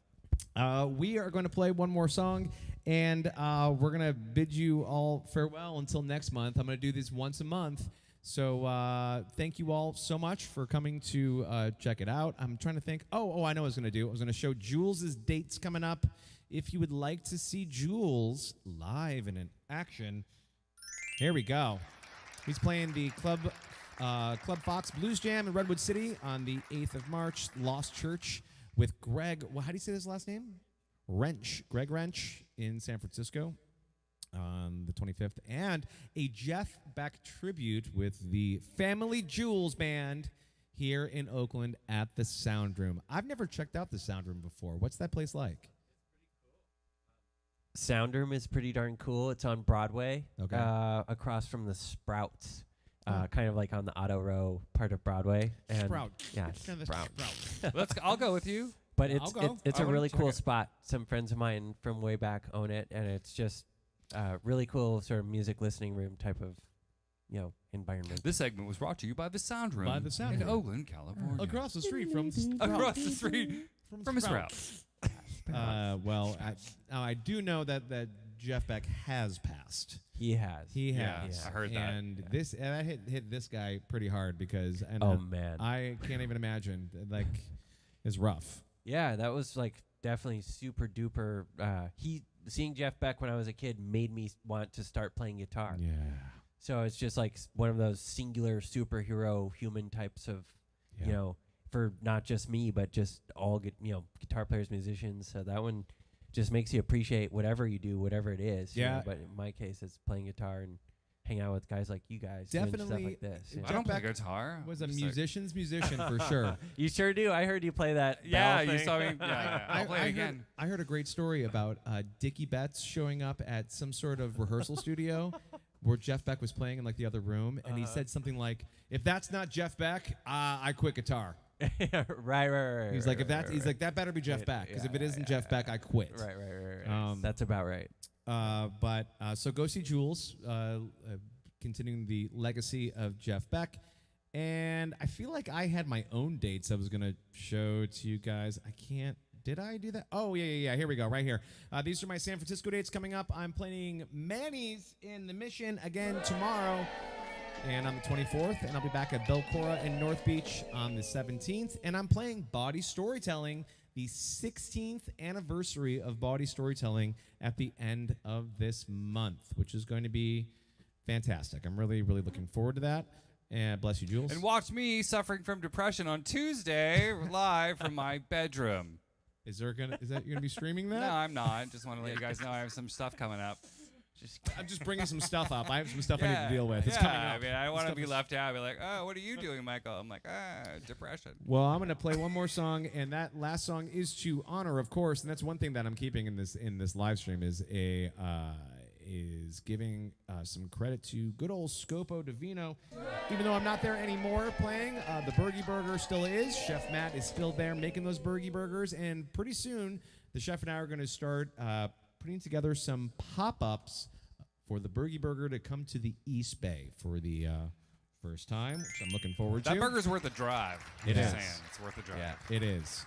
We are going to play one more song, and we're going to bid you all farewell until next month. I'm going to do this once a month. So thank you all so much for coming to check it out. I'm trying to think. Oh, I know what I was going to do. I was going to show Jules' dates coming up. If you would like to see Jules live and in action, here we go. He's playing the Club Fox Blues Jam in Redwood City on the 8th of March. Lost Church with Greg. Well, how do you say his last name? Wrench. Greg Wrench in San Francisco on the 25th. And a Jeff Beck tribute with the Family Jules Band here in Oakland at the Sound Room. I've never checked out the Sound Room before. What's that place like? Sound Room is pretty darn cool. It's on Broadway, Okay. across from the Sprouts, kind of like on the Auto Row part of Broadway. And Sprout. Yeah, It's kind of Sprout. I'll go with you. But I'll go. it's I a wanna really check cool it. spot. Some friends of mine from way back own it, and it's just really cool sort of music listening room type of environment. This segment was brought to you by the Sound Room By the Sound in Room. Oakland, California. Across the street from Across the street from Sprouts. Sprouts. I do know that Jeff Beck has passed. He has. He Yeah, has. I heard that. And that hit this guy pretty hard because Man. I can't even imagine. Like, it's rough. Yeah, that was like definitely super duper. Seeing Jeff Beck when I was a kid made me want to start playing guitar. Yeah. So it's just like one of those singular superhero human types of, for not just me but just all guitar players, musicians. So that one just makes you appreciate whatever you do, whatever it is. Yeah. But in my case, it's playing guitar and hang out with guys like you guys. doing Definitely, stuff like this. I don't play guitar. Was a I'm just like- musician's musician for sure. You sure do. I heard you play that. Yeah, bell you thing. saw me. Yeah, I'll play it again. I heard a great story about Dickie Betts showing up at some sort of rehearsal studio where Jeff Beck was playing in like the other room, and he said something like, "If that's not Jeff Beck, I quit guitar." right. He's like, that better be Jeff Beck, because if it isn't Jeff Beck, I quit. Right. That's about right. So go see Jules, continuing the legacy of Jeff Beck. And I feel like I had my own dates I was going to show to you guys. I can't. Did I do that? Oh, yeah. Here we go, right here. These are my San Francisco dates coming up. I'm playing Manny's in the Mission again tomorrow and on the 24th. And I'll be back at Belcora in North Beach on the 17th. And I'm playing Bawdy Storytelling, the 16th anniversary of Bawdy Storytelling at the end of this month, which is going to be fantastic. I'm really, really looking forward to that. And bless you, Jules. And watch me suffering from depression on Tuesday live from my bedroom. Is that you're gonna be streaming that? No, I'm not. Just want to let you guys know I have some stuff coming up. I'm just bringing some stuff up. I have some stuff I need to deal with. It's coming up. I mean, I don't want to be Stuff is- left out. I'll be like, oh, what are you doing, Michael? I'm like, depression. Well, I'm gonna play one more song, and that last song is to honor, of course, and that's one thing that I'm keeping in this live stream is giving some credit to good old Scopo Divino. Even though I'm not there anymore playing, the Bergey Burger still is. Chef Matt is still there making those Bergey Burgers, and pretty soon the chef and I are going to start putting together some pop-ups for the Bergey Burger to come to the East Bay for the first time, which I'm looking forward to. That burger's worth a drive. It Just is. saying, it's worth a drive. Yeah, it is.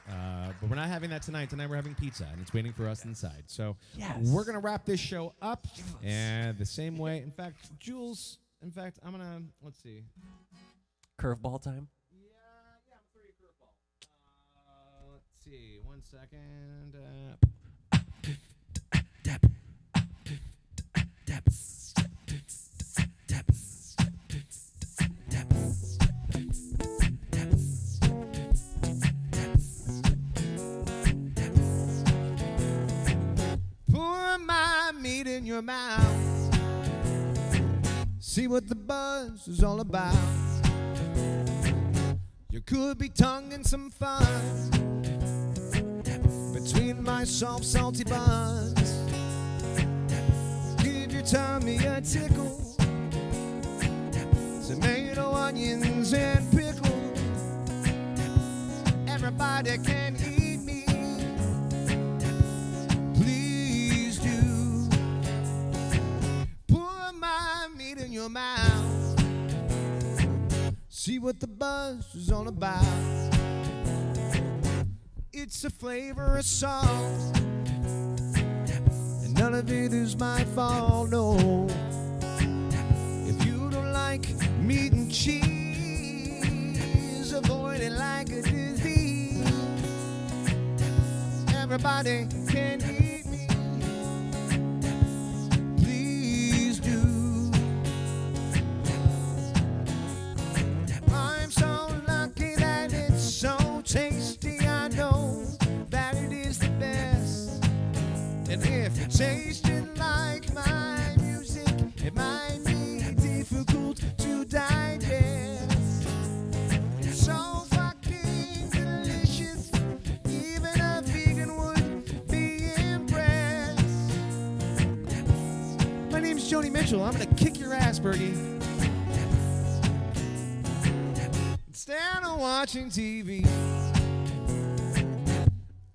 But we're not having that tonight. Tonight we're having pizza, and it's waiting for us inside. So Yes. we're going to wrap this show up and the same way. In fact, Jules, I'm going to, let's see. Curveball time. Yeah, I'm throwing a curveball. Let's see. 1 second. Pour my meat in your mouth. See what the buzz is all about. You could be tonguing some fun between my soft, salty buns. Give your tummy a tickle. Tomato, onions, and pickle. Everybody can eat me. Please do. Pour my meat in your mouth. See what the buzz is all about. It's a flavor of salt, and none of it is my fault, no. If you don't like meat and cheese, avoid it like a disease. Everybody can eat me. Please do. I'm so lucky that it's so tasty. I know that it is the best. And if it tasted like my music, it might be difficult to digest. It's so fucking delicious, even a vegan would be impressed. My name's Joni Mitchell. I'm gonna kick your ass, Bergey. Instead of watching TV,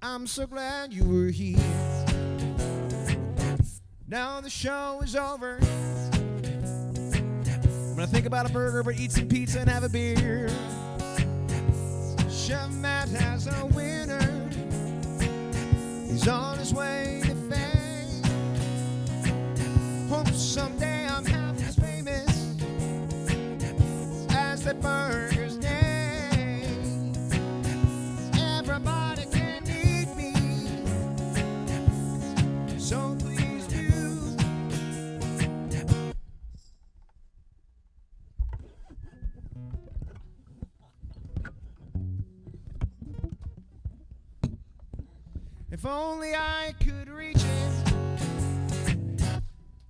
I'm so glad you were here. Now the show is over. When I think about a burger, but eat some pizza and have a beer. Chef Matt has a winner. He's on his way to fame. Hope someday I'm half as famous as the burger's name. Everybody can eat me, so please do. If only I could reach it,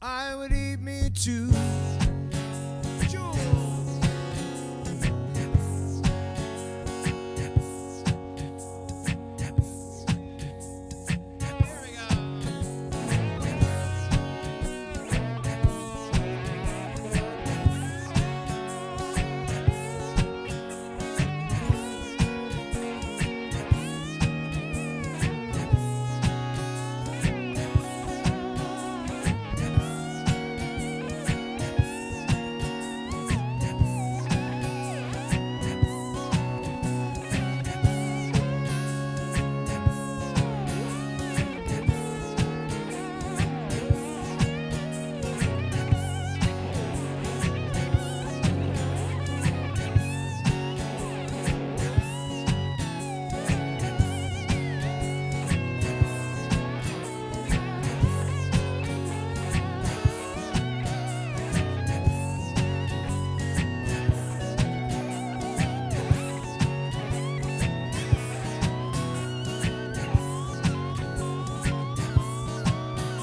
I would eat me too. Jules. Here we go.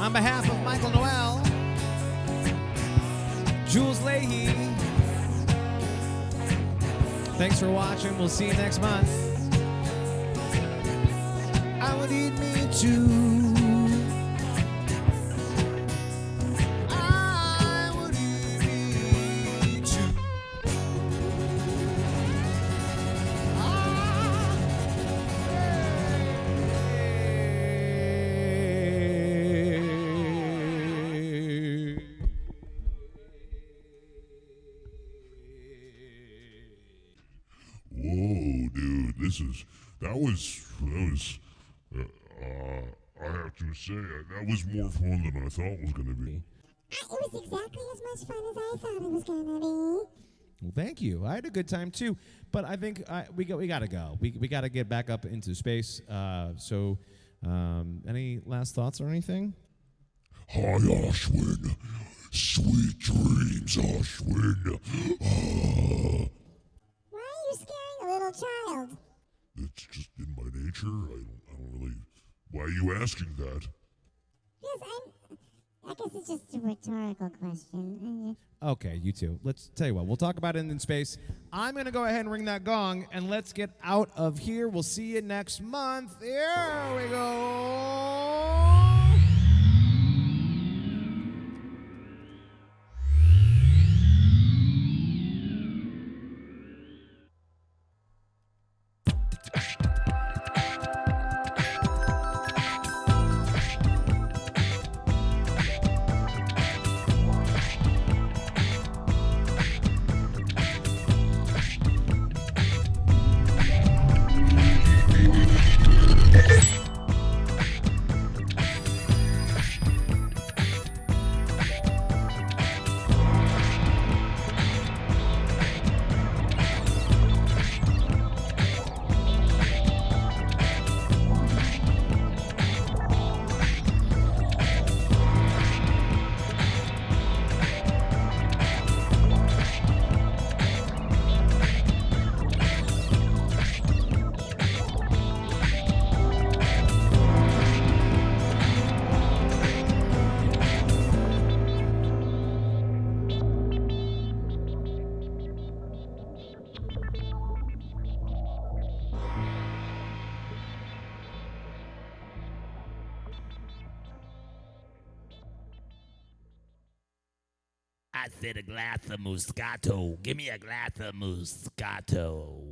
On behalf of Michael Noel, Jules Leyhe, thanks for watching. We'll see you next month. I would eat me too. I would eat me too. Whoa, dude, that was, I have to say, that was more fun than I thought it was going to be. It was exactly as much fun as I thought it was gonna be. Well, thank you. I had a good time too, but I think we gotta go. We gotta get back up into space. So, any last thoughts or anything? Hi, Ashwin. Sweet dreams, Ashwin. Why are you scaring a little child? It's just in my nature. I don't really. Why are you asking that? Yes, I guess it's just a rhetorical question. Okay, you two. Let's tell you what. We'll talk about it in space. I'm gonna go ahead and ring that gong, and let's get out of here. We'll see you next month. Here we go. I said a glass of Moscato. Give me a glass of Moscato.